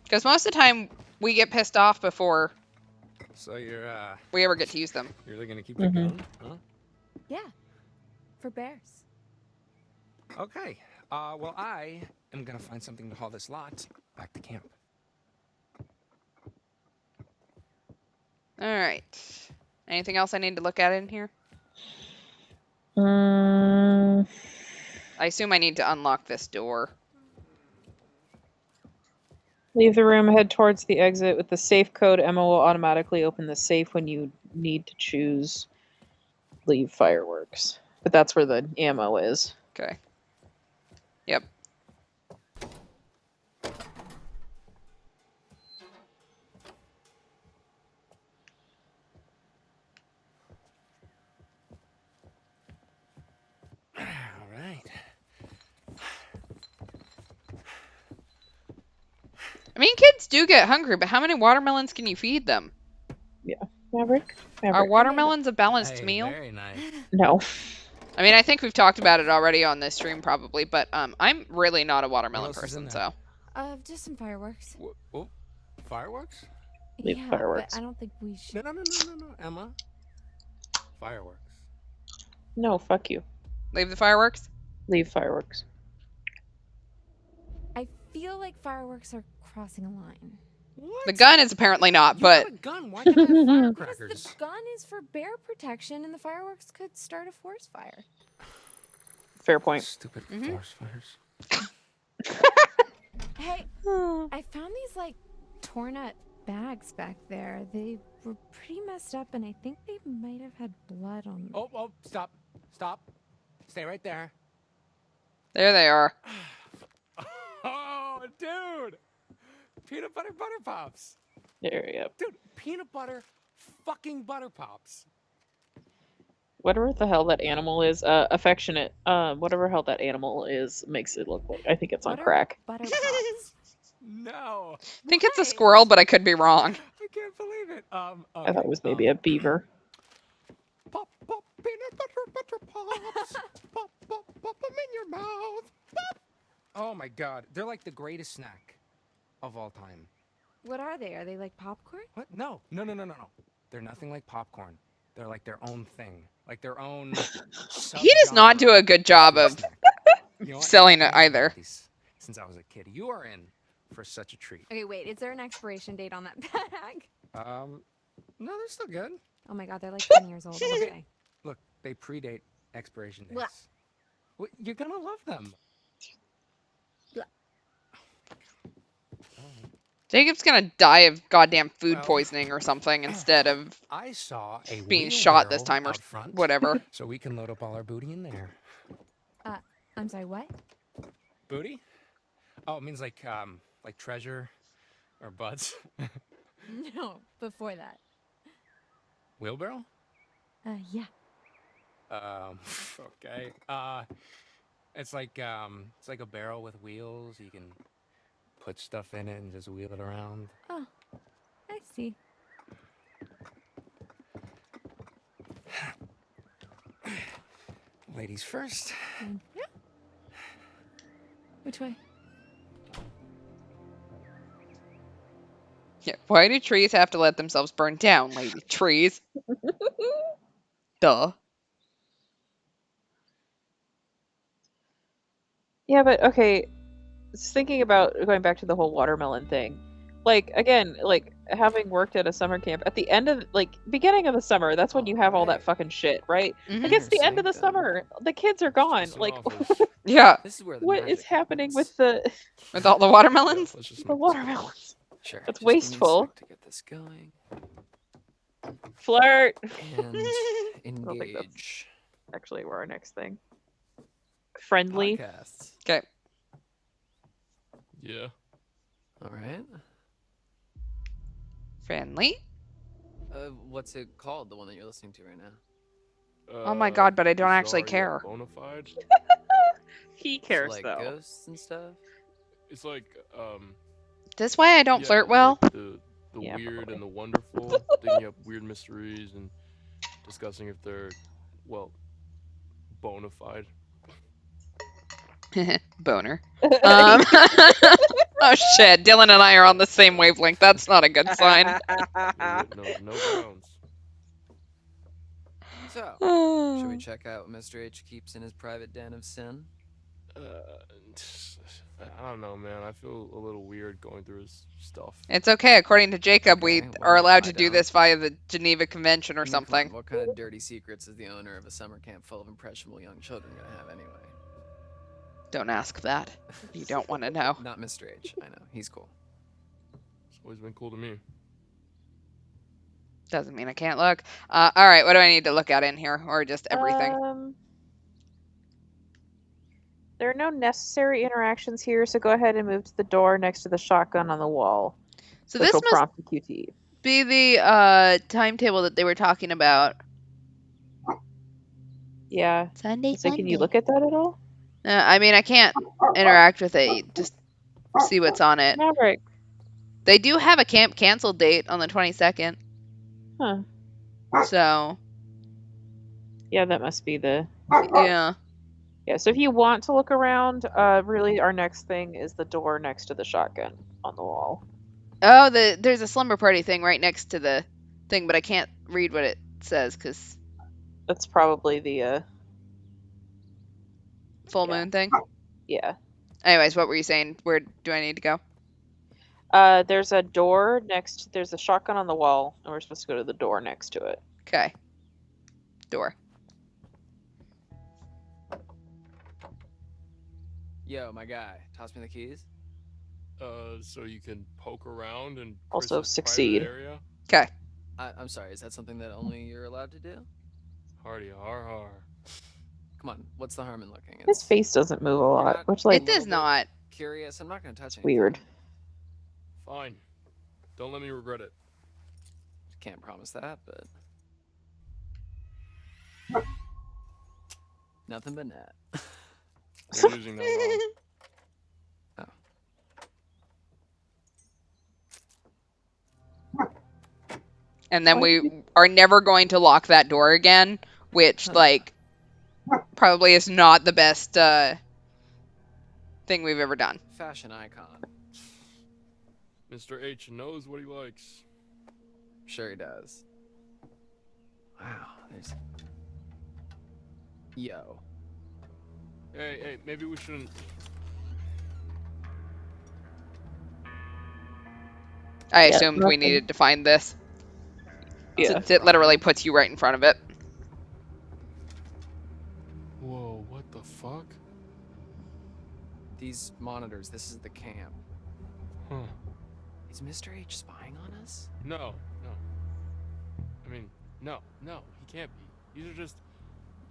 A: Because most of the time we get pissed off before
D: So you're
A: we ever get to use them.
D: really gonna keep it going, huh?
C: Yeah. For bears.
D: Okay. Well, I am gonna find something to haul this lot back to camp.
A: All right. Anything else I need to look at in here?
B: Mm,
A: I assume I need to unlock this door.
B: leave the room, head towards the exit. With the safe code, Emma will automatically open the safe when you need to choose leave fireworks. But that's where the ammo is.
A: Okay. Yep.
D: All right.
A: I mean, kids do get hungry, but how many watermelons can you feed them?
B: Maverick?
A: Are watermelons a balanced
D: Hey,
A: meal?
D: very nice.
B: No.
A: I mean, I think we've talked about it already on this stream probably, but I'm really not a watermelon
D: else is in
A: person,
D: there?
A: so.
C: Just some fireworks.
D: Oh, fireworks?
B: Leave
C: Yeah,
B: fireworks.
C: but I don't think we should.
D: No, Emma. Fireworks.
B: No, fuck you.
A: Leave the fireworks?
B: Leave fireworks.
C: I feel like fireworks are crossing a line.
D: What?
A: The gun is apparently not,
D: You
A: but
D: have a gun. Why can't I have
C: Because
D: firecrackers?
C: the gun is for bear protection and the fireworks could start a forest fire.
B: Fair point.
D: Stupid
A: Mhm.
D: forest fires.
C: Hey, I found these like torn up bags back there. They were pretty messed up and I think they might have had blood on them.
D: Oh, stop. Stay right there.
A: there they are.
D: Oh, dude. Peanut butter pops.
B: There you go.
D: Dude, peanut butter fucking butter pops.
B: Whatever the hell that animal is, affectionate. Whatever hell that animal is makes it look like. I think it's on
C: What are
B: crack.
C: Butter pops.
D: No.
A: I think it's a
C: Why?
A: squirrel, but I could be wrong.
D: I can't believe it.
B: I thought it was maybe a beaver.
D: Pop, peanut butter pops. Pop, them in your mouth. Pop. Oh my god, they're like the greatest snack of all time.
C: What are they? Are they like popcorn?
D: What? No. They're nothing like popcorn. They're like their own thing, like their own.
A: He does not do a good job of
D: You know what?
A: selling it
D: I've had
A: either.
D: these since I was a kid. You are in for such a treat.
C: Okay, wait. Is there an expiration date on that bag?
D: No, they're still good.
C: Oh my god, they're like 10 years old. Okay.
D: Look, they predate expiration dates.
C: Blah.
D: Well, you're gonna love them.
C: Blah.
A: Jacob's gonna die of goddamn food
D: Well,
A: poisoning or something instead of
D: I saw a
A: being shot this
D: wheelbarrow
A: time or
D: out front,
A: whatever.
D: so we can load up all our booty in there.
C: I'm sorry, what?
D: Booty? Oh, it means like treasure or butts.
C: No, before that.
D: Wheelbarrow?
C: Yeah.
D: Okay. It's like a barrel with wheels. You can put stuff in it and just wheel it around.
C: Oh, I see.
D: Ladies first.
C: Yeah. Which way?
A: Yeah. Why do trees have to let themselves burn down, lady? Trees. Duh.
B: Yeah, but okay. Just thinking about going back to the whole watermelon thing. Like, again, like, having worked at a summer camp, at the end of, like, beginning of the summer, that's when you have all that fucking shit, right?
A: Mhm.
B: Like, it's the end of the summer. The kids are gone. Like,
A: Yeah.
E: This is where the
B: what is
E: magic
B: happening
E: happens.
B: with the
A: With all the watermelons?
E: Let's just
B: the watermelons?
E: Sure.
B: That's
E: just give me a
B: wasteful.
E: sec to get this going
B: Flirt!
E: and
B: think that's-
E: engage.
B: Actually, we're our next thing. Friendly.
E: Podcasts.
A: Okay.
E: Yeah. All right.
A: Friendly.
E: What's it called? The one that you're listening to right now?
A: Oh my god, but I don't actually
F: Bizarre
A: care.
F: yet Bonafide.
B: He
E: Is it
B: cares
E: like
B: though.
E: ghosts and stuff?
F: It's like
A: This why I don't
F: yeah,
A: flirt well?
F: like the
B: Yeah,
F: weird
B: probably.
F: and the wonderful, digging up weird mysteries and discussing if they're bona fide.
A: Boner. Oh shit, Dylan and I are on the same wavelength. That's not a good sign.
F: No bounds.
E: So, should we check out what Mr. H keeps in his private den of sin?
F: I don't know, man. I feel a little weird going through his stuff.
A: It's okay. According to Jacob, we
E: Okay,
A: are
E: well,
A: allowed
E: I
A: to do
E: don't.
A: this via the Geneva Convention or
E: I mean, come on,
A: something.
E: what kind of dirty secrets is the owner of a summer camp full of impressionable young children gonna have anyway?
A: Don't ask that. You don't want to know.
E: Not Mr. H. I know. He's cool.
F: It's always been cool to me.
A: Doesn't mean I can't look. All right, what do I need to look at in here? Or just everything?
B: There are no necessary interactions here, so go ahead and move to the door next to the shotgun on the wall.
A: So
B: which
A: this
B: will
A: must
B: prompt the QT.
A: be the timetable that they were talking about.
B: Yeah.
A: Sunday,
B: So can you look at that at all?
A: I mean, I can't interact with it. Just see what's on it.
B: Maverick.
A: They do have a camp cancel date on the 22nd.
B: Huh.
A: So,
B: Yeah, that must be the...
A: yeah.
B: Yeah, so if you want to look around, really our next thing is the door next to the shotgun on the wall.
A: Oh, there's a slumber party thing right next to the thing, but I can't read what it says because
B: That's probably the,
A: full
B: yeah.
A: moon thing.
B: yeah.
A: Anyways, what were you saying? Where do I need to go?
B: There's a door there's a shotgun on the wall, and we're supposed to go to the door next to it.
A: Okay. Door.
E: Yo, my guy, toss me the keys.
F: So you can poke around and
B: Also
F: Chris's
B: succeed.
F: private area.
A: Okay.
E: I'm sorry, is that something that only you're allowed to do?
F: Hardy har har.
E: Come on, what's the harm in looking?
B: His face doesn't move a lot,
E: not-
B: which, like,
A: It does not.
E: Curious, I'm not gonna touch anything.
B: weird.
F: Fine. Don't let me regret it.
E: Can't promise that, but... Nothing but net.
F: You're using that wrong.
A: And then we are never going to lock that door again, which, like, probably is not the best thing we've ever done.
E: Fashion icon.
F: Mr. H knows what he likes.
E: Sure he does. Wow, there's... Yo.
F: Hey, maybe we shouldn't.
A: I
B: Yeah,
A: assumed we
B: nothing.
A: needed to find this.
B: Yeah.
A: Since it literally puts you right in front of it.
F: Whoa, what the fuck?
E: These monitors, this is the camp.
F: Huh.
E: Is Mr. H spying on us?
F: No. I mean, no, he can't be. These are just,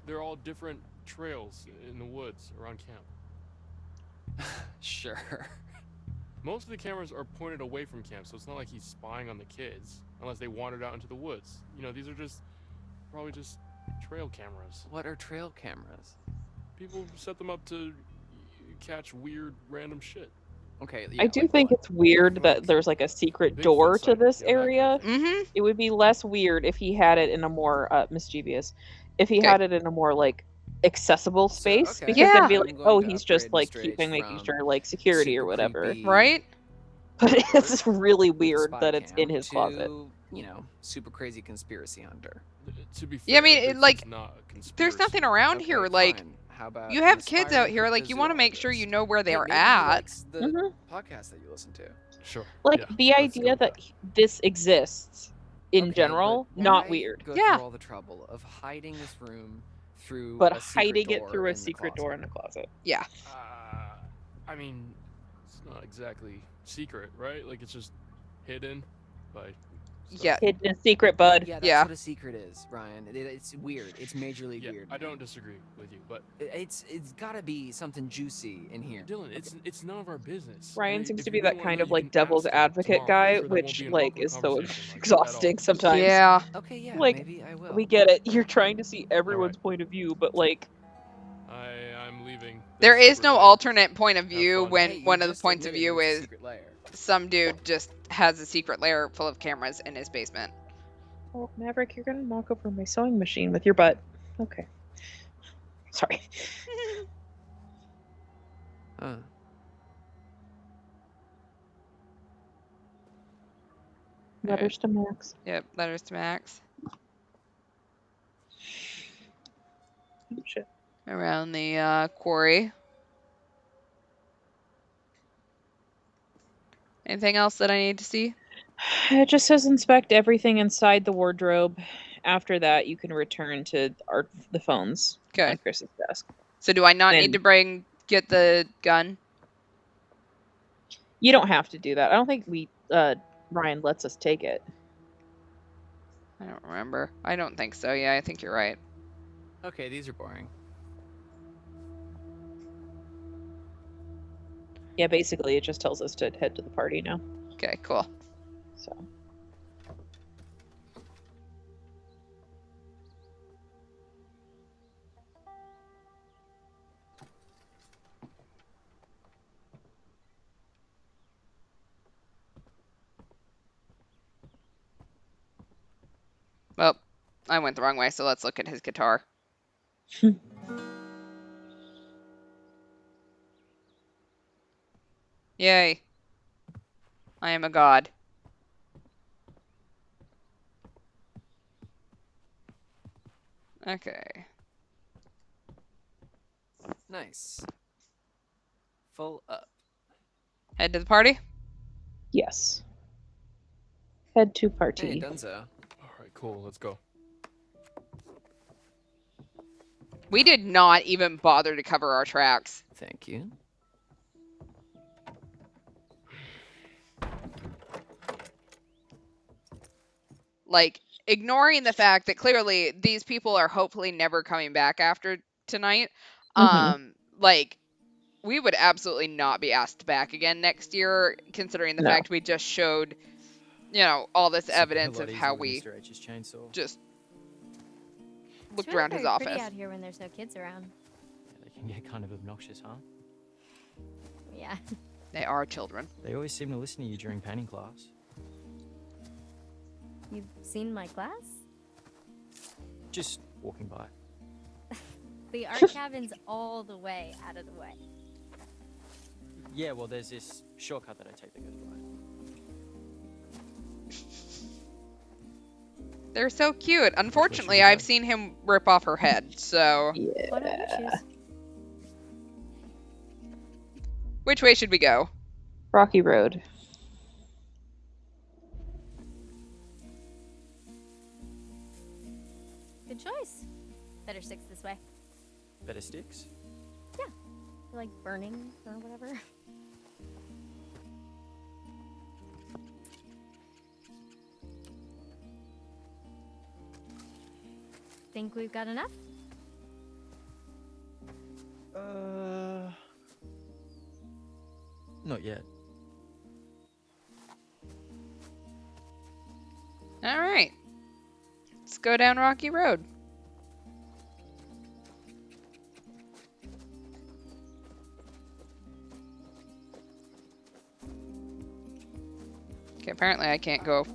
F: they're all different trails in the woods around camp.
E: Sure.
F: Most of the cameras are pointed away from camp, so it's not like he's spying on the kids, unless they wandered out into the woods. You know, these are probably just trail cameras.
E: What are trail cameras?
F: People set them up to catch weird, random shit.
E: Okay,
B: I do think
E: what?
B: it's weird that there's, like, a secret
F: Bigfoot
B: door to
F: sighting,
B: this
F: yeah, that kind
B: area.
F: of thing.
A: Mm-hmm.
B: It would be less weird if he had it in a more mischievous, if he
A: Okay.
B: had it in a more, like, accessible
E: So,
B: space,
E: okay,
B: because
A: Yeah.
B: then be
E: I'm
B: like,
E: going
B: oh,
E: to
B: he's just,
E: upgrade
B: like,
E: Mr. H
B: making
E: from
B: sure, like, security or
E: super
B: whatever.
E: creepy
A: Right?
B: But it's really weird
E: spy
B: that it's in
E: cam
B: his
E: to,
B: closet.
E: You know, super crazy conspiracy hunter.
F: To be fair,
A: Yeah, I mean,
F: Bigfoot's
A: like,
F: not a
A: There's
F: conspiracy.
A: nothing around
E: Okay,
A: here. Like,
E: fine. How about
A: you
E: an
A: have kids out
E: aspiring
A: here. Like, you want to make sure you know where
E: Hey,
A: they're
E: maybe he
A: at.
E: likes the
B: Mhm.
E: podcast that you listen to.
F: Sure.
B: Like,
F: yeah,
B: the
F: let's go
B: idea
F: with
B: that this exists in
E: Okay,
B: general,
E: but
B: not
E: why
B: weird.
E: Go
A: Yeah.
E: through all the trouble of hiding this room through
B: But
E: a secret
B: hiding it
E: door
B: through a
E: in the
B: secret door in
E: closet.
B: the closet.
A: Yeah.
F: I mean, it's not exactly secret, right? Like, it's just hidden by
A: Yeah.
B: Hidden a secret, bud.
E: Yeah, that's
A: Yeah.
E: what a secret is, Ryan. It's weird. It's majorly
F: Yeah,
E: weird.
F: I don't disagree with you, but
E: It's gotta be something juicy in here.
F: Dylan, it's none of our business.
B: Ryan
F: And
B: seems
F: if
B: to
F: you
B: be
F: really
B: that
F: wanna
B: kind
F: know,
B: of
F: you
B: like
F: can
B: devil's
F: ask him
B: advocate
F: tomorrow. I'm
B: guy,
F: sure there won't
B: which
F: be an
B: like
F: awkward
B: is so
F: conversation, like, at
B: exhausting
F: all.
B: sometimes.
A: Yeah.
E: Okay, yeah,
B: Like,
E: maybe I will.
B: we get it. You're trying to see everyone's point of view, but like,
F: I'm leaving.
A: There
F: this
A: is no
F: separately.
A: alternate point of
F: Have
A: view
F: fun.
A: when
E: Hey, you
A: one of the
E: just
A: points of
E: admitted that
A: view
E: it's a
A: is
E: secret lair.
A: some dude just has a secret lair full of cameras in his basement.
B: oh, Maverick, you're gonna knock over my sewing machine with your butt. Okay. Sorry.
E: Huh.
B: Letters to Max.
A: Yep, letters to Max.
B: Oh, shit.
A: Around the quarry. Anything else that I need to see?
B: It just says inspect everything inside the wardrobe. After that, you can return to the phones
A: Okay.
B: on Chris's desk.
A: So do I not
B: And-
A: need to get the gun?
B: You don't have to do that. I don't think Ryan lets us take it.
A: I don't remember. I don't think so. Yeah, I think you're right.
E: Okay, these are boring.
B: Yeah, basically, it just tells us to head to the party now.
A: Okay, cool.
B: So.
A: Well, I went the wrong way, so let's look at his guitar. Yay. I am a god. Okay.
E: Nice. Full up.
A: Head to the party?
B: Yes. Head to
E: Hey,
B: party.
E: Dunzo.
F: All right, cool. Let's go.
A: We did not even bother to cover our tracks.
E: Thank you.
A: Like, ignoring the fact that clearly these people are hopefully never coming back after tonight. Like, we would absolutely not be asked back again next year, considering the
B: No.
A: fact we just showed, all this evidence
E: a lot
A: of
E: easier
A: how
E: with
A: we
E: Mr. H's chainsaw.
A: just
G: It's
A: looked
G: really
A: around his
G: very pretty
A: office.
G: out here when there's no kids around.
H: Yeah, they can get kind of obnoxious, huh?
G: Yeah.
A: They are children.
H: They always seem to listen to you during painting class.
G: You've seen my class?
H: Just walking by.
G: The art cabin's all the way out of the way.
H: Yeah, well, there's this shortcut that I take that goes by.
A: They're so cute. Unfortunately,
H: we
A: I've
H: go?
A: seen him rip off her head, so
G: Why don't you choose?
A: which way should we go?
B: Rocky Road.
G: Good choice. Better sticks this way.
H: Better sticks?
G: Or like burning or whatever. Think we've got enough?
H: Not yet.
A: All right. Let's go down Rocky Road. Okay, apparently I can't go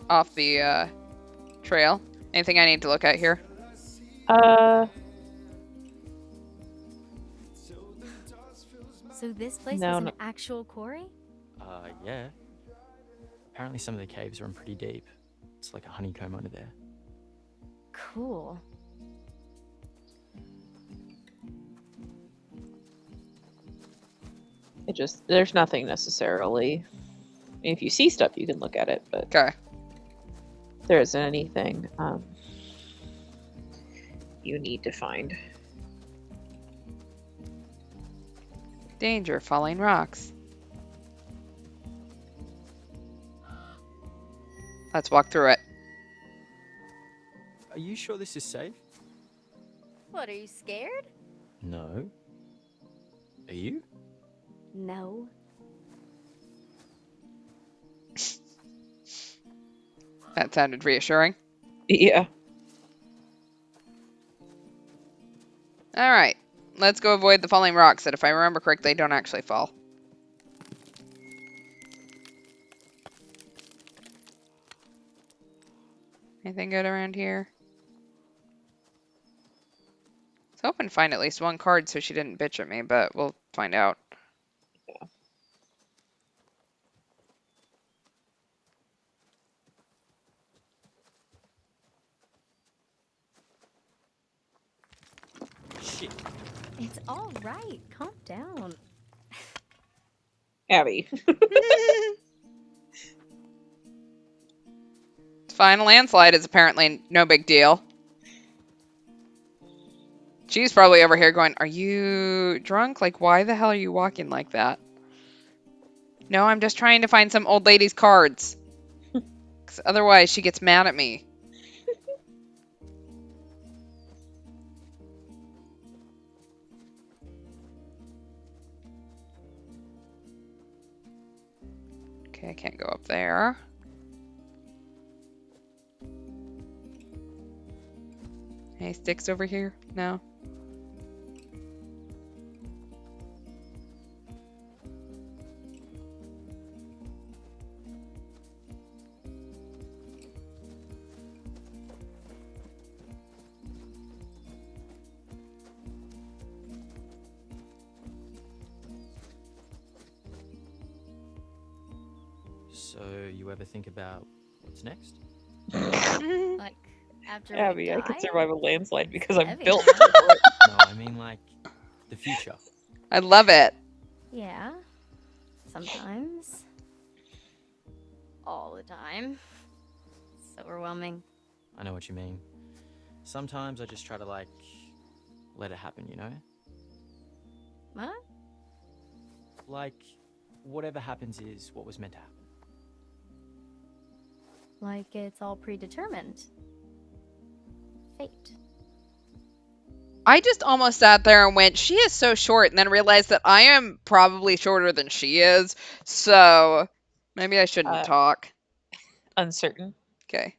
A: off the trail. Anything I need to look at here?
G: So this place
B: No,
G: is an
B: no.
G: actual quarry?
H: Yeah. Apparently some of the caves run pretty deep. It's like a honeycomb under there.
G: Cool.
B: There's nothing necessarily. If you see stuff, you can look at it, but
A: Okay.
B: there isn't anything you need to find.
A: Danger, falling rocks. Let's walk through it.
H: Are you sure this is safe?
G: What, are you scared?
H: No. Are you?
G: No.
A: That sounded reassuring.
B: Yeah.
A: All right. Let's go avoid the falling rocks that, if I remember correctly, don't actually fall. Anything good around here? I was hoping to find at least one card so she didn't bitch at me, but we'll find out.
H: Shit.
G: It's all right. Calm down.
B: Abby.
A: It's fine. A landslide is apparently no big deal. She's probably over here going, "Are you drunk? Like, why the hell are you walking like that?" No, I'm just trying to find some old lady's cards. 'Cause otherwise, she gets mad at me. Okay, I can't go up there. Any sticks over here? No.
H: So, you ever think about what's next?
G: Like, after we
B: Abby, I
G: die?
B: can survive a landslide because I'm
G: Heavy,
B: built
G: man.
B: for it.
H: No, I mean like the future.
A: I love it.
G: Yeah. Sometimes. All the time. It's overwhelming.
H: I know what you mean. Sometimes I just try to like let it happen, you know?
G: What?
H: Like whatever happens is what was meant to happen.
G: Like it's all predetermined. Fate.
A: I just almost sat there and went, "She is so short," and then realized that I am probably shorter than she is. So maybe I shouldn't talk.
B: Uncertain.
A: Okay.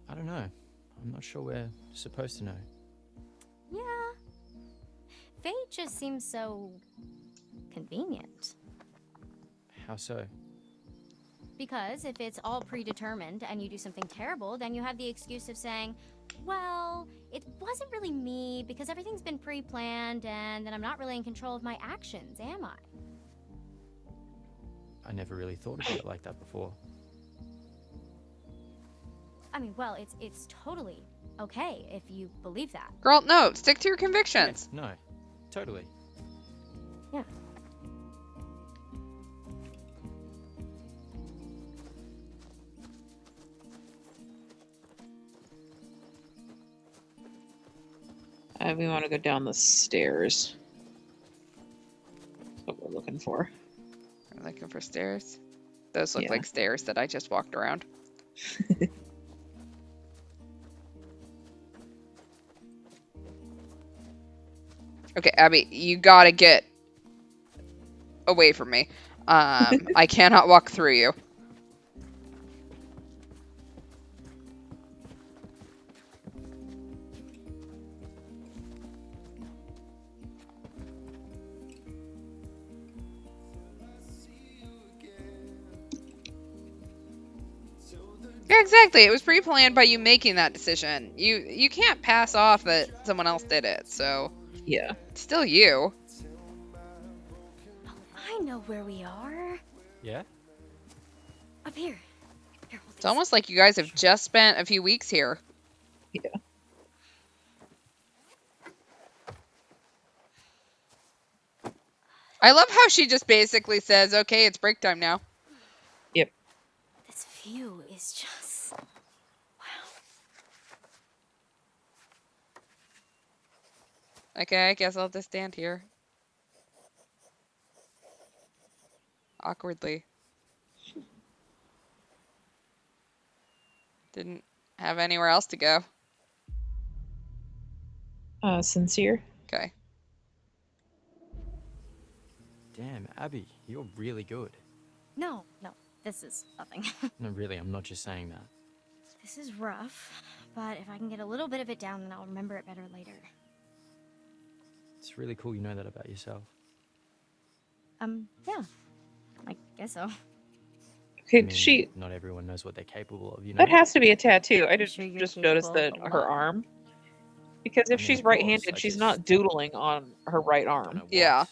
H: I don't know. I'm not sure we're supposed to know.
G: Yeah. Fate just seems so convenient.
H: How so?
G: Because if it's all predetermined and you do something terrible, then you have the excuse of saying, well, it wasn't really me because everything's been pre-planned and then I'm not really in control of my actions, am I?
H: I never really thought about it like that before.
G: I mean, well, it's totally okay if you believe that.
A: Girl, no. Stick to your convictions.
H: Yeah, no, totally.
G: Yeah.
B: We want to go down the stairs. That's what we're looking for.
A: I'm looking for stairs. Those look
B: Yeah.
A: like stairs that I just walked around. Okay, Abby, you gotta get away from me. I cannot walk through you. Yeah, exactly. It was pre-planned by you making that decision. You can't pass off that someone else did it, so
B: Yeah.
A: it's still you.
G: I know where we are.
H: Yeah?
G: Up here. Here, hold
A: It's almost like you guys have just spent a few weeks here.
B: Yeah.
A: I love how she just basically says, "Okay, it's break time now."
B: Yep.
G: This view is just... Wow.
A: Okay, I guess I'll just stand here. Awkwardly. Didn't have anywhere else to go.
B: Sincere.
A: Okay.
H: Damn, Abby, you're really good.
G: No, this is nothing.
H: No, really, I'm not just saying that.
G: This is rough, but if I can get a little bit of it down, then I'll remember it better later.
H: It's really cool you know that about yourself.
G: Yeah. I guess so.
B: Okay,
H: I mean,
B: she.
H: not everyone knows what they're capable of, you know?
B: That has to be a tattoo. I
G: Sure you're
B: just noticed
G: capable
B: that
G: of
B: her
G: what?
B: arm. Because if
H: I mean,
B: she's
H: of course,
B: right-handed,
H: I
B: she's
H: just
B: not doodling on her right
H: don't
B: arm.
H: know what.
A: Yeah.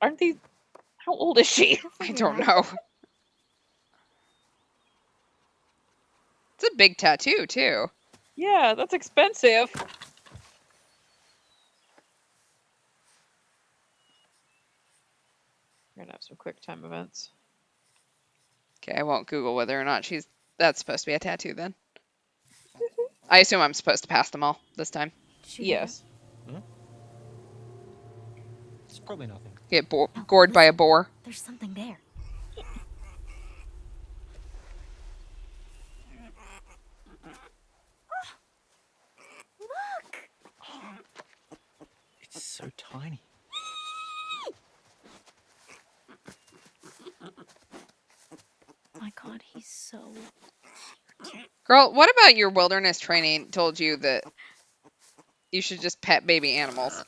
B: Aren't these? How old is she?
G: You'll
A: I
G: figure it
A: don't
G: out.
A: know. It's a big tattoo, too.
B: Yeah, that's expensive. We're gonna have some quick time events.
A: Okay, I won't Google whether or not that's supposed to be a tattoo then. I assume I'm supposed to pass them all this time.
G: Did you hear
B: Yes.
D: It's probably nothing.
A: Get
G: No,
A: gored by a
G: listen.
A: boar.
G: that? There's something there. Look!
H: It's so tiny.
G: My God, he's so...
A: Girl, what about your wilderness training told you that you should just pet baby animals?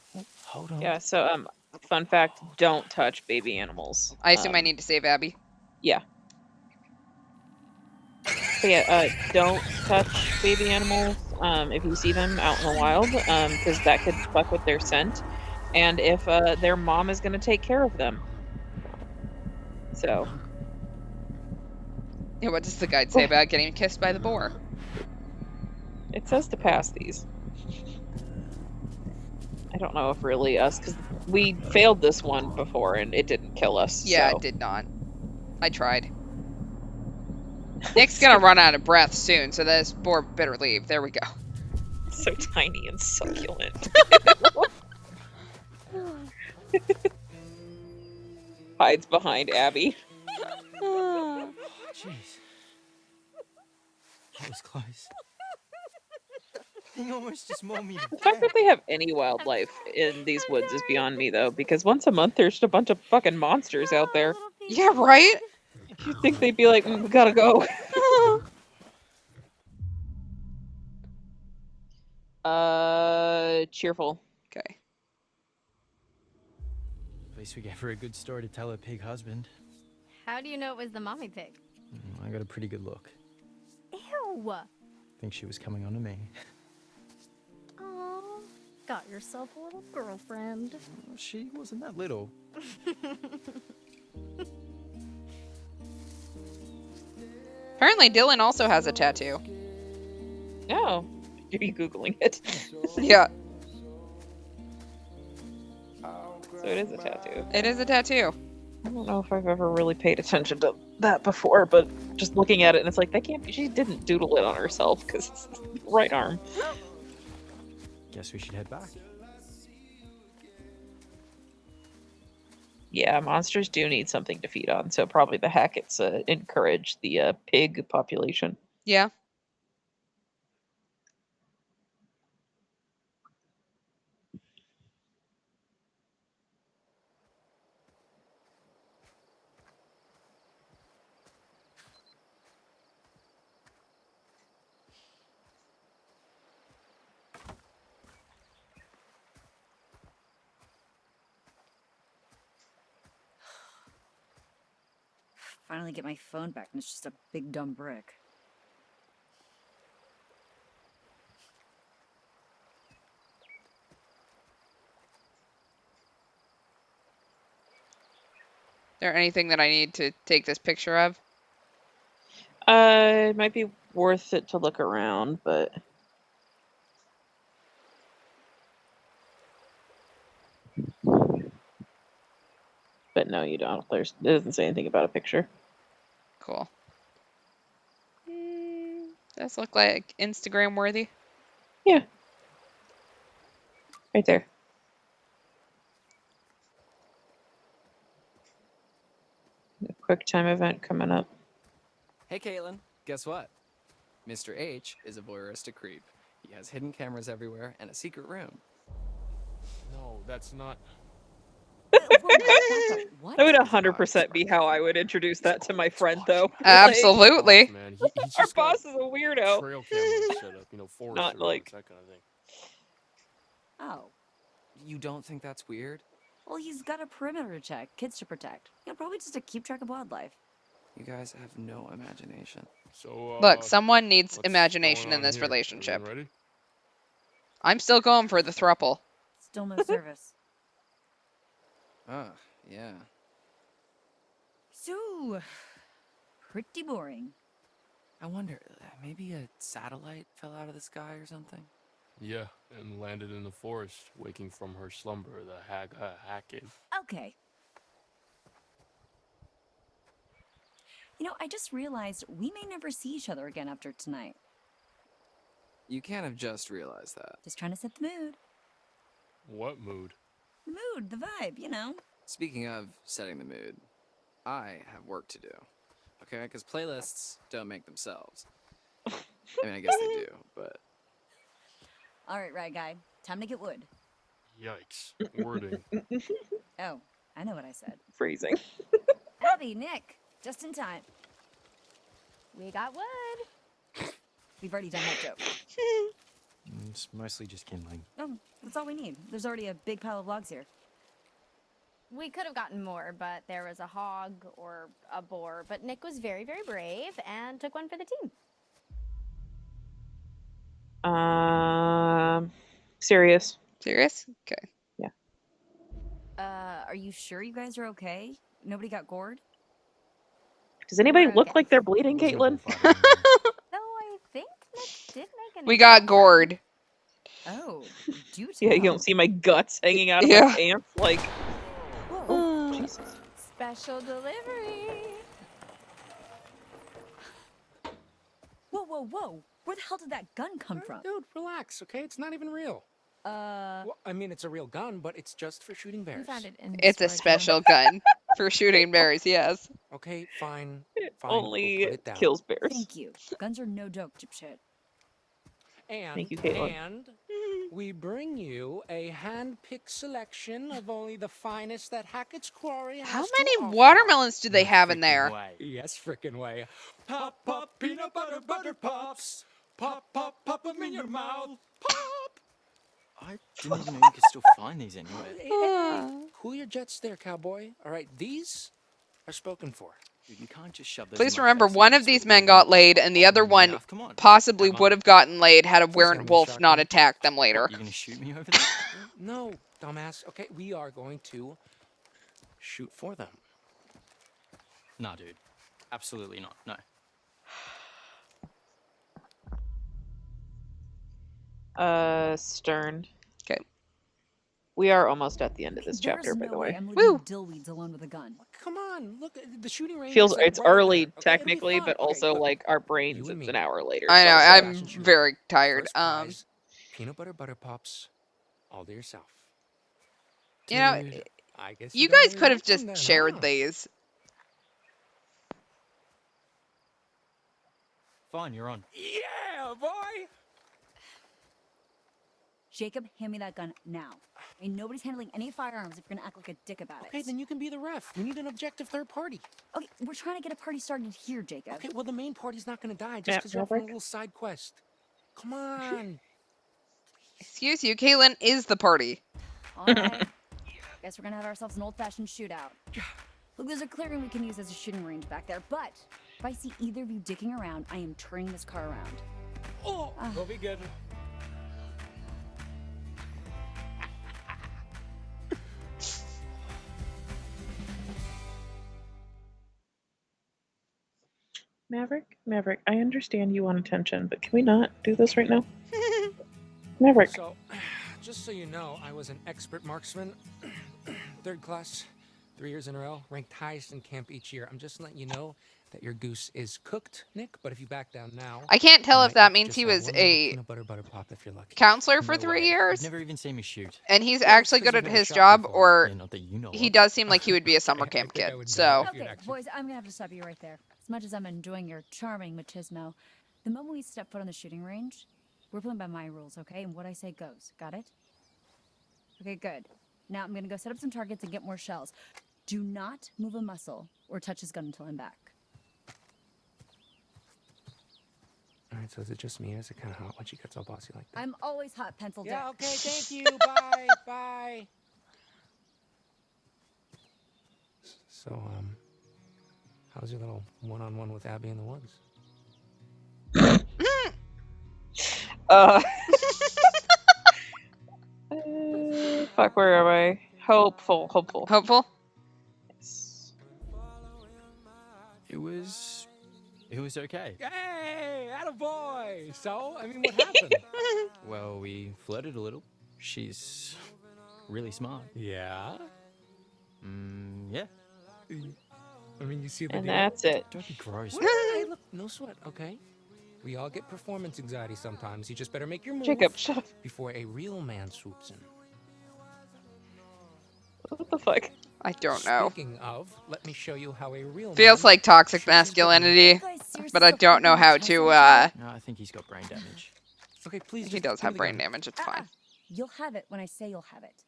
H: Hold on.
B: Yeah. So, fun fact: don't touch baby animals.
A: I assume I need to save Abby.
B: Yeah. But yeah, don't touch baby animals if you see them out in the wild, because that could fuck with their scent, and if their mom is going to take care of them. So,
A: Yeah, what does the guide say about getting kissed by the boar?
B: it says to pass these. I don't know if really us, because we failed this one before and it didn't kill us.
A: Yeah,
B: so.
A: it did not. I tried. Nick's gonna run out of breath soon, so this boar better leave. There we go.
B: So tiny and succulent. Hides behind Abby.
H: Jeez. That was close. He almost just mauled me to
B: The fact
H: death.
B: that they have any wildlife in these woods is beyond me, though, because once a month there's just a bunch of fucking monsters out there.
A: Yeah, right?
B: You'd think they'd be like, we gotta go. Cheerful.
A: Okay.
H: At least we gave her a good story to tell her pig husband.
G: How do you know it was the mommy pig?
H: I got a pretty good look.
G: Ew!
H: Think she was coming on to me.
G: Aw, got yourself a little girlfriend.
H: She wasn't that little.
A: Apparently Dylan also has a tattoo.
B: Oh. Are you Googling it?
A: Yeah,
B: So it is a tattoo.
A: it is a tattoo.
B: I don't know if I've ever really paid attention to that before, but just looking at it and it's like, that can't be, she didn't doodle it on herself because it's the right arm.
H: Guess we should head back.
B: Yeah, monsters do need something to feed on, so probably the Hacketts encourage the pig population.
A: Yeah.
I: Finally get my phone back and it's just a big dumb brick.
A: There anything that I need to take this picture of?
B: It might be worth it to look around, but no, you don't. It doesn't say anything about a picture.
A: Cool. Does look like Instagram worthy.
B: Yeah. Right there. A quick time event coming up.
E: Hey, Caitlin. Guess what? Mr. H is a voyeuristic creep. He has hidden cameras everywhere and a secret room.
F: No, that's not.
I: What?
B: That would 100% be how I would introduce that to my friend, though.
A: Absolutely.
F: Boss, man. He's
B: Our
F: just got
B: boss is a weirdo.
F: trail cameras set up, forest
B: Not
F: surveillance,
B: like-
F: that kind of thing.
I: Oh.
E: You don't think that's weird?
I: Well, he's got a perimeter to check, kids to protect. Probably just to keep track of wildlife.
E: You guys have no imagination.
F: So,
A: Look, someone needs
F: what's
A: imagination
F: going
A: in
F: on
A: this
F: here?
A: relationship.
F: Everyone ready?
A: I'm still going for the thruple.
I: Still no service.
E: Yeah.
I: So, pretty boring.
E: I wonder, maybe a satellite fell out of the sky or something?
F: Yeah, and landed in the forest, waking from her slumber, the hacking.
I: Okay. I just realized we may never see each other again after tonight.
E: You can't have just realized that.
I: Just trying to set the mood.
F: What mood?
I: The mood, the vibe.
E: Speaking of setting the mood, I have work to do. Okay? Because playlists don't make themselves. I mean, I guess they do, but...
I: All right, right, guy. Time to get wood.
F: Yikes. Wording.
I: Oh, I know what I said.
B: Freezing.
I: Abby, Nick, just in time.
G: We got wood.
I: We've already done that joke.
H: It's mostly just kindling.
I: Oh, that's all we need. There's already a big pile of logs here.
G: We could have gotten more, but there was a hog or a boar. But Nick was very, very brave and took one for the team.
B: Serious.
A: Serious? Okay.
I: Are you sure you guys are okay? Nobody got gored?
B: Does anybody
G: We're
B: look
G: okay.
B: like they're bleeding, Caitlin?
G: Though I think Nick did make an
A: We got gored.
I: Oh, do
B: Yeah,
I: tell.
B: you don't see my guts hanging out of
A: Yeah.
B: my pants, like.
I: Whoa.
B: Jesus.
G: special delivery.
I: Whoa. Where the hell did that gun come from?
D: Dude, relax, okay? It's not even real. Well, I mean, it's a real gun, but it's just for shooting bears.
C: We found it in
A: It's a
C: storage room.
A: special gun for shooting bears, yes.
D: Okay, fine.
B: It
D: Fine, we'll
B: only
D: put it down.
B: kills bears.
I: Thank you. Guns are no joke, dipshit.
D: And,
B: Thank you, Caitlin.
D: and we bring you a hand-picked selection of only the finest that Hackett's Quarry has
A: How
D: to
A: many
D: offer.
A: watermelons do they have in
H: Freaking
A: there?
H: way.
D: Yes, frickin' way. Pop, pop, peanut butter pops. Pop, pop, pop 'em in your mouth. Pop!
H: I didn't even know you could still find these anywhere.
D: Hey, cool your jets there, cowboy. All right, these are spoken for.
H: Dude, you can't just shove those
A: Please
H: in my
A: remember,
H: face
A: one
H: and
A: of these
H: expect
A: men
H: me
A: got
H: to
A: laid, and the other one
H: enough. Come on.
A: possibly
H: Come on.
A: would have gotten laid had a
D: Please don't be
A: werewolf not
D: shocking.
A: attacked them later.
H: You gonna shoot me over there?
D: No, dumbass. Okay, we are going to shoot for them.
H: Nah, dude. Absolutely not. No.
B: Stern.
A: 'Kay.
B: We are almost at the end of this chapter,
I: There's
B: by
I: no
B: the
I: way
B: way.
I: I'm
A: Woo.
I: leaving dillweeds alone with a gun.
D: Come on, look, the shooting range.
B: Feels
D: is, like,
B: it's
D: right over
B: early
D: there, okay? It'll be
B: technically,
D: fun.
B: but
D: Okay,
B: also
D: look,
B: like our brains,
D: you and
B: it's
D: me.
B: an hour later.
A: I know,
B: so
A: I'm
D: Fashion shooting.
A: very tired.
D: First prize, peanut butter pops, all to yourself.
A: You know,
D: Dude, I guess
A: you
D: don't
A: guys
D: really
A: could have
D: like them
A: just
D: then,
A: shared
D: huh?
A: these.
H: Fine, you're on.
D: Yeah, boy.
I: Jacob, hand me that gun now. And nobody's handling any firearms if you're gonna act like a dick about
D: Okay,
I: it.
D: then you can be the ref. We need an objective third party.
I: Okay, we're trying to get a party started here, Jacob.
D: Okay, well, the main party's not going to die just
B: Yeah,
D: because you're off on a
B: Maverick.
D: little side quest. Come on.
A: Excuse you, Caitlin is the party.
I: All right. Guess we're gonna have ourselves an old-fashioned shootout. Look, there's a clearing we can use as a shooting range back there, but if I see either of you dicking around, I am turning this car around.
D: Oh, we'll be good.
B: Maverick, I understand you want attention, but can we not do this right now? Maverick.
D: So, just so you know, I was an expert marksman. Third class, 3 years in a row, ranked highest in camp each year. I'm just letting you know that your goose is cooked, Nick, but if you back down now...
A: I can't tell
D: you
A: if
D: might
A: that means
D: just
A: he
D: have
A: was
D: one little
A: a
D: peanut butter pop if you're lucky.
A: counselor for
D: No
A: 3
D: way.
A: years,
H: You've never even seen me shoot.
A: and he's
D: Well,
A: actually
D: it's 'cause
A: good
D: you've
A: at
D: never
A: his
D: shot
A: job,
D: before.
A: or
H: Yeah, not that you know
A: he
H: of.
A: does seem like he would be a summer
D: I
A: camp
D: think I
A: kid.
D: would
A: So
D: know. If you'd
I: Okay,
D: actually-
I: boys, I'm gonna have to stop you right there. as much as I'm enjoying your charming machismo, the moment we step foot on the shooting range, we're playing by my rules, okay? And what I say goes. Got it? Okay, good. Now I'm gonna go set up some targets and get more shells. Do not move a muscle or touch his gun until I'm back.
D: All right, so is it just me, or is it kind of hot when she gets all bossy like that?
I: I'm always hot, pencil dick.
D: Yeah, okay, thank you. Bye, bye. So, how's your little one-on-one with Abby in the woods?
B: Fuck, where am I? Hopeful.
A: Hopeful?
B: Yes.
H: It was okay.
D: Hey, attaboy! So, I mean, what happened?
H: Well, we flirted a little. She's really smart.
D: Yeah?
H: Yeah.
D: I mean, you see the
B: And
D: deal?
B: that's it.
H: Don't be gross.
D: Hey, look, no sweat, okay? We all get performance anxiety sometimes. You just better make your move
B: Jacob, shut up.
D: before a real man swoops in.
B: What the fuck?
A: I don't know.
D: Speaking of, let me show you how a real
A: Feels
D: man
A: like toxic
D: shoots his gun.
A: masculinity, but I don't know how to,
H: No, I think he's got brain damage.
D: Okay, please.
A: he
D: just
A: does
D: give me
A: have
D: the
A: brain
D: gun.
A: damage, it's fine.
I: You'll have it when I say you'll have it.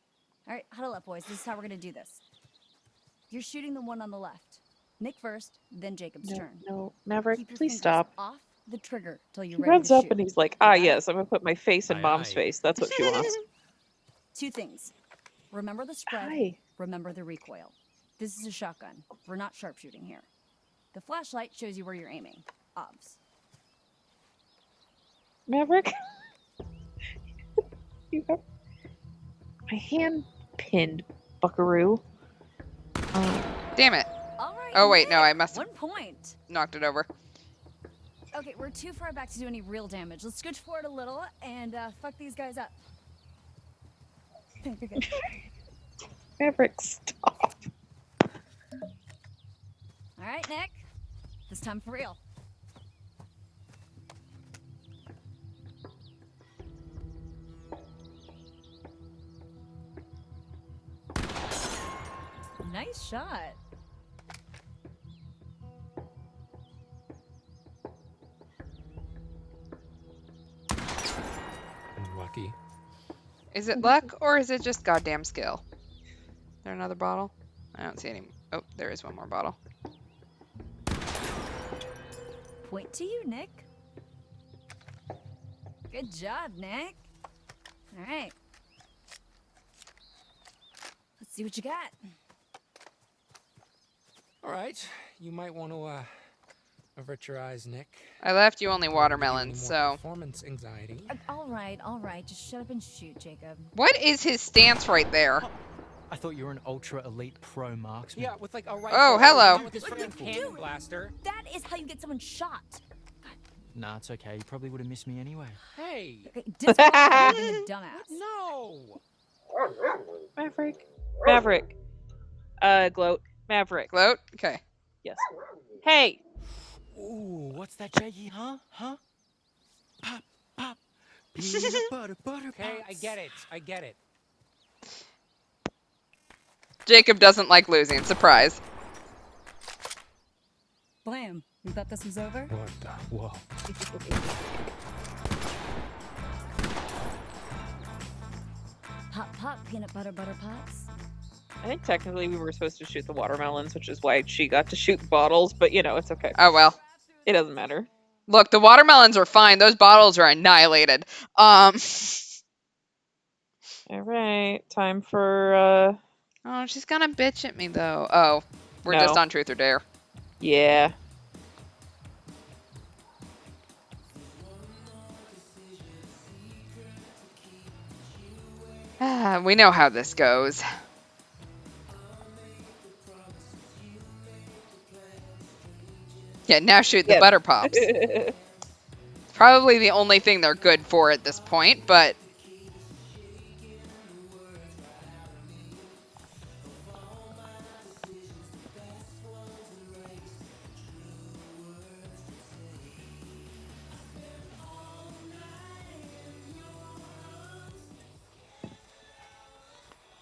I: All right, huddle up, boys. This is how we're gonna do this. You're shooting the one on the left. Nick first, then Jacob's turn.
B: No, Maverick,
I: Keep your
B: please
I: fingers
B: stop.
I: off the trigger till you're
B: He
I: ready
B: runs
I: to
B: up
I: shoot.
B: and he's like,
I: Got it?
B: yes, I'm gonna put my face in
H: Aye,
B: Mom's
H: aye.
B: face. That's what she wants.
I: Two things. Remember the spread.
B: Hi.
I: Remember the recoil. This is a shotgun. We're not sharpshooting here. The flashlight shows you where you're aiming. Obs.
B: Maverick? You have my hand pinned, buckaroo.
A: Damn it.
I: All right.
A: Oh, wait, no,
I: Nick,
A: I must have
I: 1 point.
A: knocked it over.
I: Okay, we're too far back to do any real damage. Let's scooch forward a little and fuck these guys up. You're good.
B: Maverick, stop.
I: All right, Nick. This time for real. Nice shot.
D: Lucky.
A: Is it luck or is it just goddamn skill? Is there another bottle? I don't see any. Oh, there is one more bottle.
I: Point to you, Nick. Good job, Nick. All right. Let's see what you got.
D: All right, you might want to avert your eyes, Nick.
A: I left you only
D: Give me
A: watermelons,
D: more
A: so.
D: performance anxiety.
I: All right. Just shut up and shoot, Jacob.
A: What is his stance right there?
H: I thought you were an ultra elite pro marksman.
D: Yeah, with like a rifle.
A: Oh, hello.
D: Not with his friggin' cannon
I: Dude.
D: blaster.
I: That is how you get someone shot.
H: Nah, it's okay. You probably would have missed me anyway.
D: Hey,
I: Okay, disqualified for being a dumbass.
D: no.
B: Maverick. Gloat. Maverick.
A: Gloat? Okay.
B: Yes. Hey!
H: Ooh, what's that, Jakey? Huh? Pop, pop. Peanut butter, butter.
D: Okay, I
H: pops.
D: get it.
A: Jacob doesn't like losing. Surprise.
I: Blam. You thought this was over?
D: What the? Whoa.
I: Pop, pop, peanut butter, butter pops.
B: I think technically we were supposed to shoot the watermelons, which is why she got to shoot bottles, but you know, it's okay.
A: Oh, well.
B: It doesn't matter.
A: Look, the watermelons are fine. Those bottles are annihilated.
B: Alright, time for,
A: Oh, she's gonna bitch at me, though. Oh, we're just
B: No.
A: on Truth or Dare.
B: yeah.
A: We know how this goes. Yeah, now shoot the
B: Yes.
A: butter pops. Probably the only thing they're good for at this point, but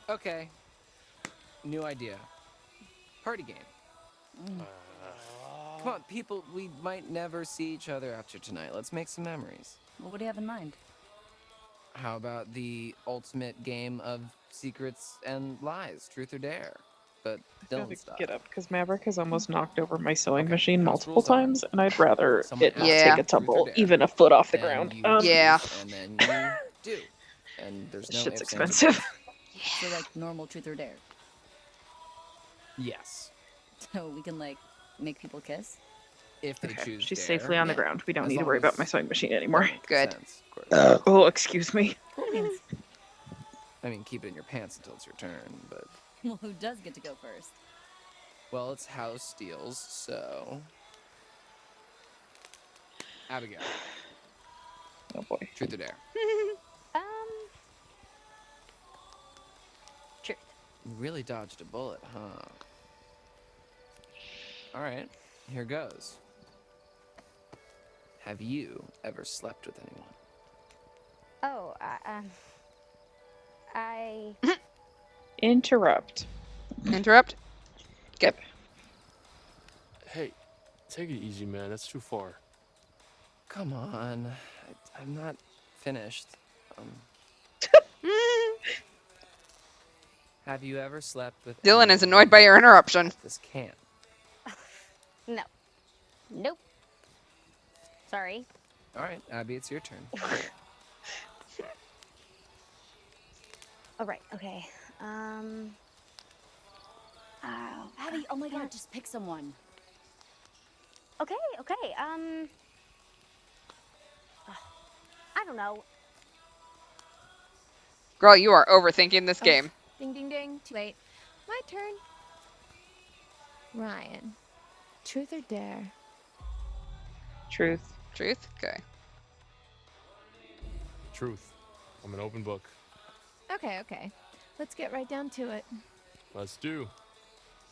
E: Okay. New idea. Party game. Come on, people, we might never see each other after tonight. Let's make some memories.
I: Well, what do you have in mind?
E: How about the ultimate game of secrets and lies, truth or dare? But
B: I gotta
E: Dylan style.
B: get up because Maverick has almost knocked over my sewing
E: Okay,
B: machine
E: house
B: multiple
E: rules are,
B: times, and I'd rather
E: someone
B: it not
A: asks
B: take
A: you
B: a
E: truth or
B: tumble
E: dare,
B: even a foot off the
E: then
B: ground.
E: you
A: Yeah.
E: choose, and then you do. And there's
B: This
E: no
B: shit's
E: ifs, ands, or
B: expensive.
E: buts.
I: So like normal truth or dare.
E: Yes.
I: So we can like make people kiss.
E: If they
B: Okay,
E: choose
B: she's
E: dare,
B: safely on the
E: yeah.
B: ground. We don't
E: As
B: need to
E: long
B: worry about
E: as
B: my sewing machine
E: that
B: anymore.
E: makes
A: Good.
E: sense, of course.
B: Oh, excuse me.
I: Cool beans.
E: I mean, keep it in your pants until it's your turn, but...
I: Well, who does get to go first?
E: Well, it's house deals, so... Abigail,
B: Oh boy.
E: truth or dare?
G: Um, truth.
E: You really dodged a bullet, huh? Alright, here goes. Have you ever slept with anyone?
G: Oh, I
B: Interrupt.
A: Interrupt?
B: Yep.
F: Hey, take it easy, man. That's too far.
E: Come on, I'm not finished. Have you ever slept with
A: Dylan is
E: anyone
A: annoyed by your interruption.
E: at this camp?
G: no, nope. Sorry.
E: Alright, Abby, it's your turn.
G: All right. Okay.
I: Abby, oh my god, just pick someone.
G: Okay. Okay. I don't know.
A: Girl, you are overthinking this game.
C: Ding, ding, ding. Too late. My turn. Ryan. Truth or dare?
B: Truth.
A: Truth? Okay.
F: Truth. I'm an open book.
C: Okay, okay. Let's get right down to it.
F: Let's do.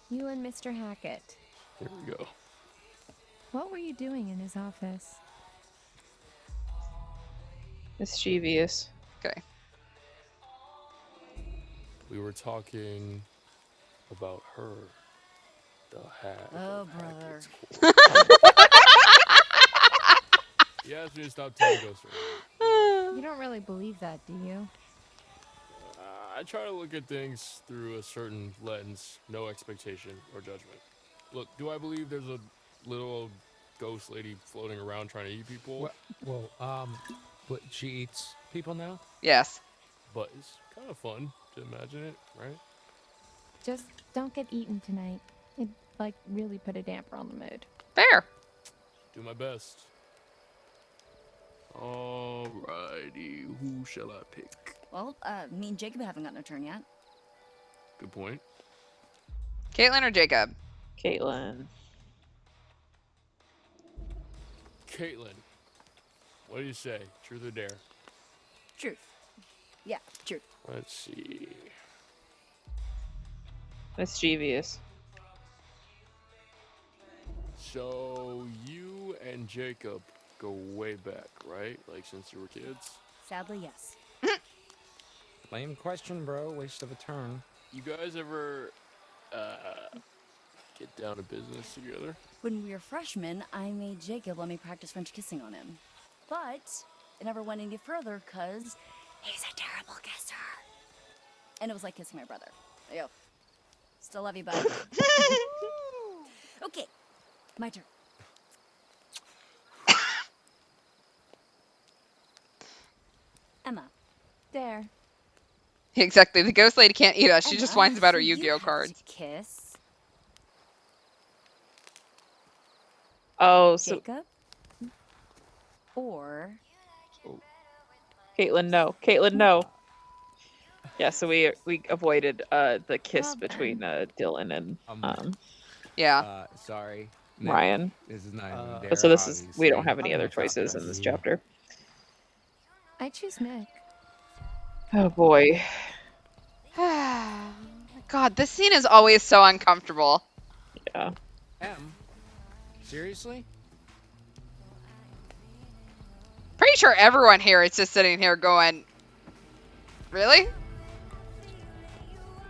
C: You and Mr. Hackett.
F: Here we go.
C: What were you doing in his office?
B: Mischievous.
A: Okay.
F: We were talking about her. The hat.
I: Oh, brother.
F: He asked me to stop telling ghost stories.
C: You don't really believe that, do you?
F: I try to look at things through a certain lens, no expectation or judgment. Look, do I believe there's a little old ghost lady floating around trying to eat people?
D: But she eats people now?
A: Yes.
F: But it's kind of fun to imagine it, right?
C: Just don't get eaten tonight. It, really put a damper on the mood.
A: Fair.
F: Do my best. Alrighty, who shall I pick?
I: Well, me and Jacob haven't gotten a turn yet.
F: Good point.
A: Caitlin or Jacob?
B: Caitlin.
F: Caitlin, what do you say? Truth or dare?
I: Truth. Yeah, truth.
F: Let's see.
B: Mischievous.
F: So you and Jacob go way back, right? Like since you were kids?
I: Sadly, yes.
D: Lame question, bro. Waste of a turn.
F: You guys ever get down to business together?
I: When we were freshmen, I made Jacob let me practice French kissing on him. But it never went any further because he's a terrible kisser. And it was like kissing my brother. Yo. Still love you, bud. Okay, my turn. Emma.
C: Dare.
A: Exactly. The ghost lady can't eat us. She just
I: Emma,
A: whines about her
I: so you
A: Yu-Gi-Oh
I: have
A: cards.
I: to kiss
B: Oh, so
I: Jacob or
B: Caitlin, no. Caitlin, no. Yeah, so we avoided the kiss
C: Well
B: between Dylan and
A: Yeah.
D: Sorry. Nick,
B: Ryan.
D: This is not even
B: But
D: dare,
B: so this is we don't
D: obviously.
B: have any
D: I'm
B: other
D: gonna drop
B: choices
D: that
B: in this
D: to you.
B: chapter.
C: I choose Nick.
B: Oh boy.
A: God, this scene is always so uncomfortable.
B: Yeah.
D: Em? Seriously?
A: Pretty sure everyone here is just sitting here going, really?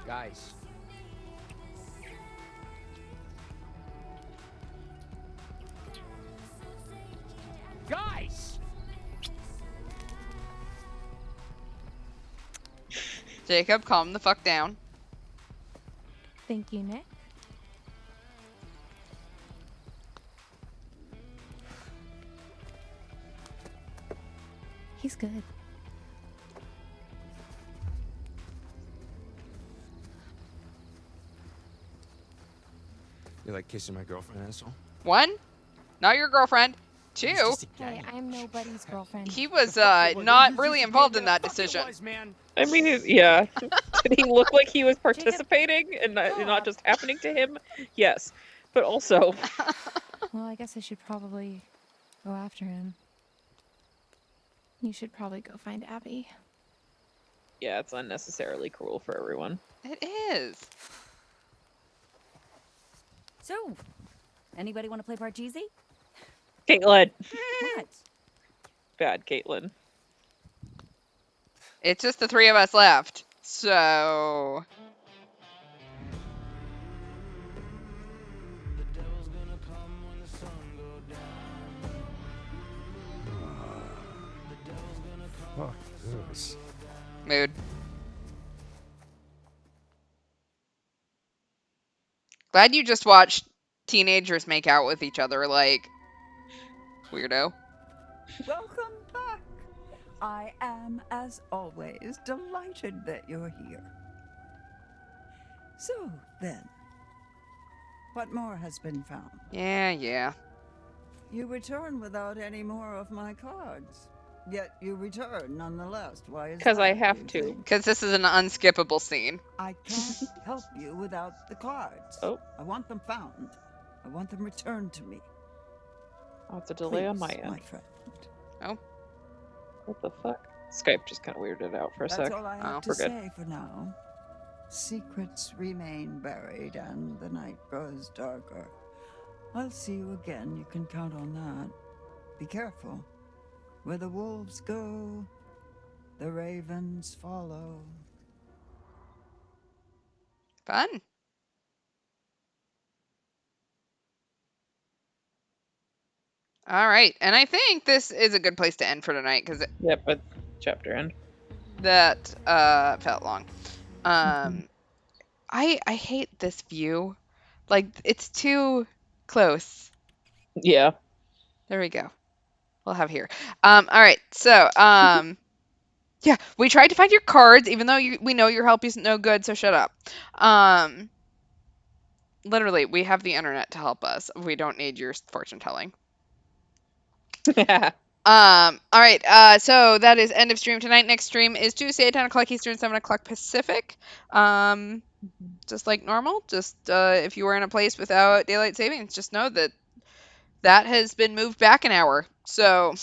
D: Guys.
A: Jacob, calm the fuck down.
C: Thank you, Nick. He's good.
D: You like kissing my girlfriend, asshole?
A: 1, not your girlfriend. 2,
H: He's just a
C: Hey,
H: gang.
C: I'm nobody's girlfriend.
A: he was
D: Fuck it was.
A: not
D: You
A: really
D: just
A: involved
D: made
A: in
D: it.
A: that
D: Fuck it
A: decision.
D: was, man.
B: I mean, yeah. Did he look like he was participating and not
C: Stop.
B: just happening to him? Yes. But also,
C: Well, I guess I should probably go after him. You should probably go find Abby.
B: yeah, it's unnecessarily cruel for everyone.
A: It is.
I: So, anybody want to play Parcheesi?
B: Caitlin.
I: What?
B: Bad Caitlin.
A: It's just the 3 of us left. So,
D: Fuck this.
A: mood. Glad you just watched teenagers make out with each other, like, weirdo.
J: Welcome back. I am, as always, delighted that you're here. So, then, what more has been found?
A: Yeah.
J: You return without any more of my cards. Yet you return nonetheless. Why is that?
B: Because I have
J: do you
B: to.
J: think?
A: Because this is an unskippable scene.
J: I can't help you without the cards.
B: Oh.
J: I want them found. I want them returned to me.
B: Oh, it's a delay on my
J: Please,
B: end.
J: my friend.
A: Oh.
B: What the fuck? Skype just kind of weirded out for a
J: That's
B: sec.
J: all I have
A: Oh,
J: to
B: we're good.
J: say for now. Secrets remain buried and the night grows darker. I'll see you again, you can count on that. Be careful. Where the wolves go, the ravens follow.
A: Fun. All right. And I think this is a good place to end for tonight because
B: Yep, but chapter end.
A: that felt long. I hate this view. Like, it's too close.
B: Yeah.
A: There we go. We'll have here. All right. So, yeah, we tried to find your cards, even though we know your help isn't no good, so shut up. Literally, we have the internet to help us. We don't need your fortune telling. All right. So that is end of stream tonight. Next stream is Tuesday at 10 o'clock Eastern, 7 o'clock Pacific. Just like normal. Just if you were in a place without daylight savings, just know that has been moved back an hour. So,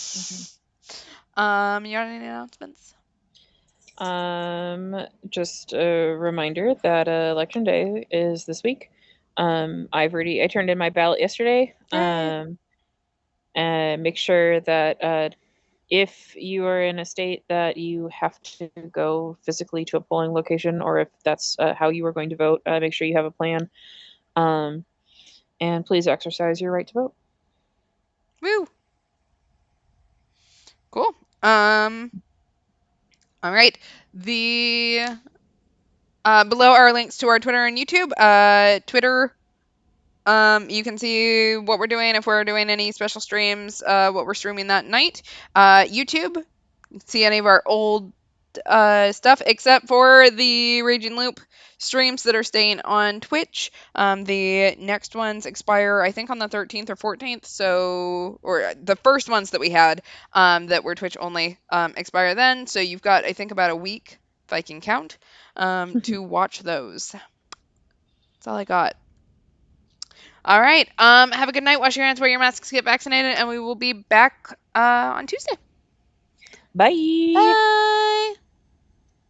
A: you got any announcements?
B: Just a reminder that election day is this week. I turned in my ballot yesterday.
A: Yay.
B: And make sure that if you are in a state that you have to go physically to a polling location, or if that's how you are going to vote, make sure you have a plan. And please exercise your right to vote.
A: Woo. Cool. All right. The below are links to our Twitter and YouTube. Twitter, you can see what we're doing, if we're doing any special streams, what we're streaming that night. YouTube, see any of our old stuff, except for the Raging Loop streams that are staying on Twitch. The next ones expire, I think, on the 13th or 14th. So, or the first ones that we had that were Twitch only expire then. So you've got, I think, about a week, if I can count, to watch those. That's all I got. All right. Have a good night. Wash your hands, wear your masks, get vaccinated, and we will be back on Tuesday.
B: Bye.
A: Bye.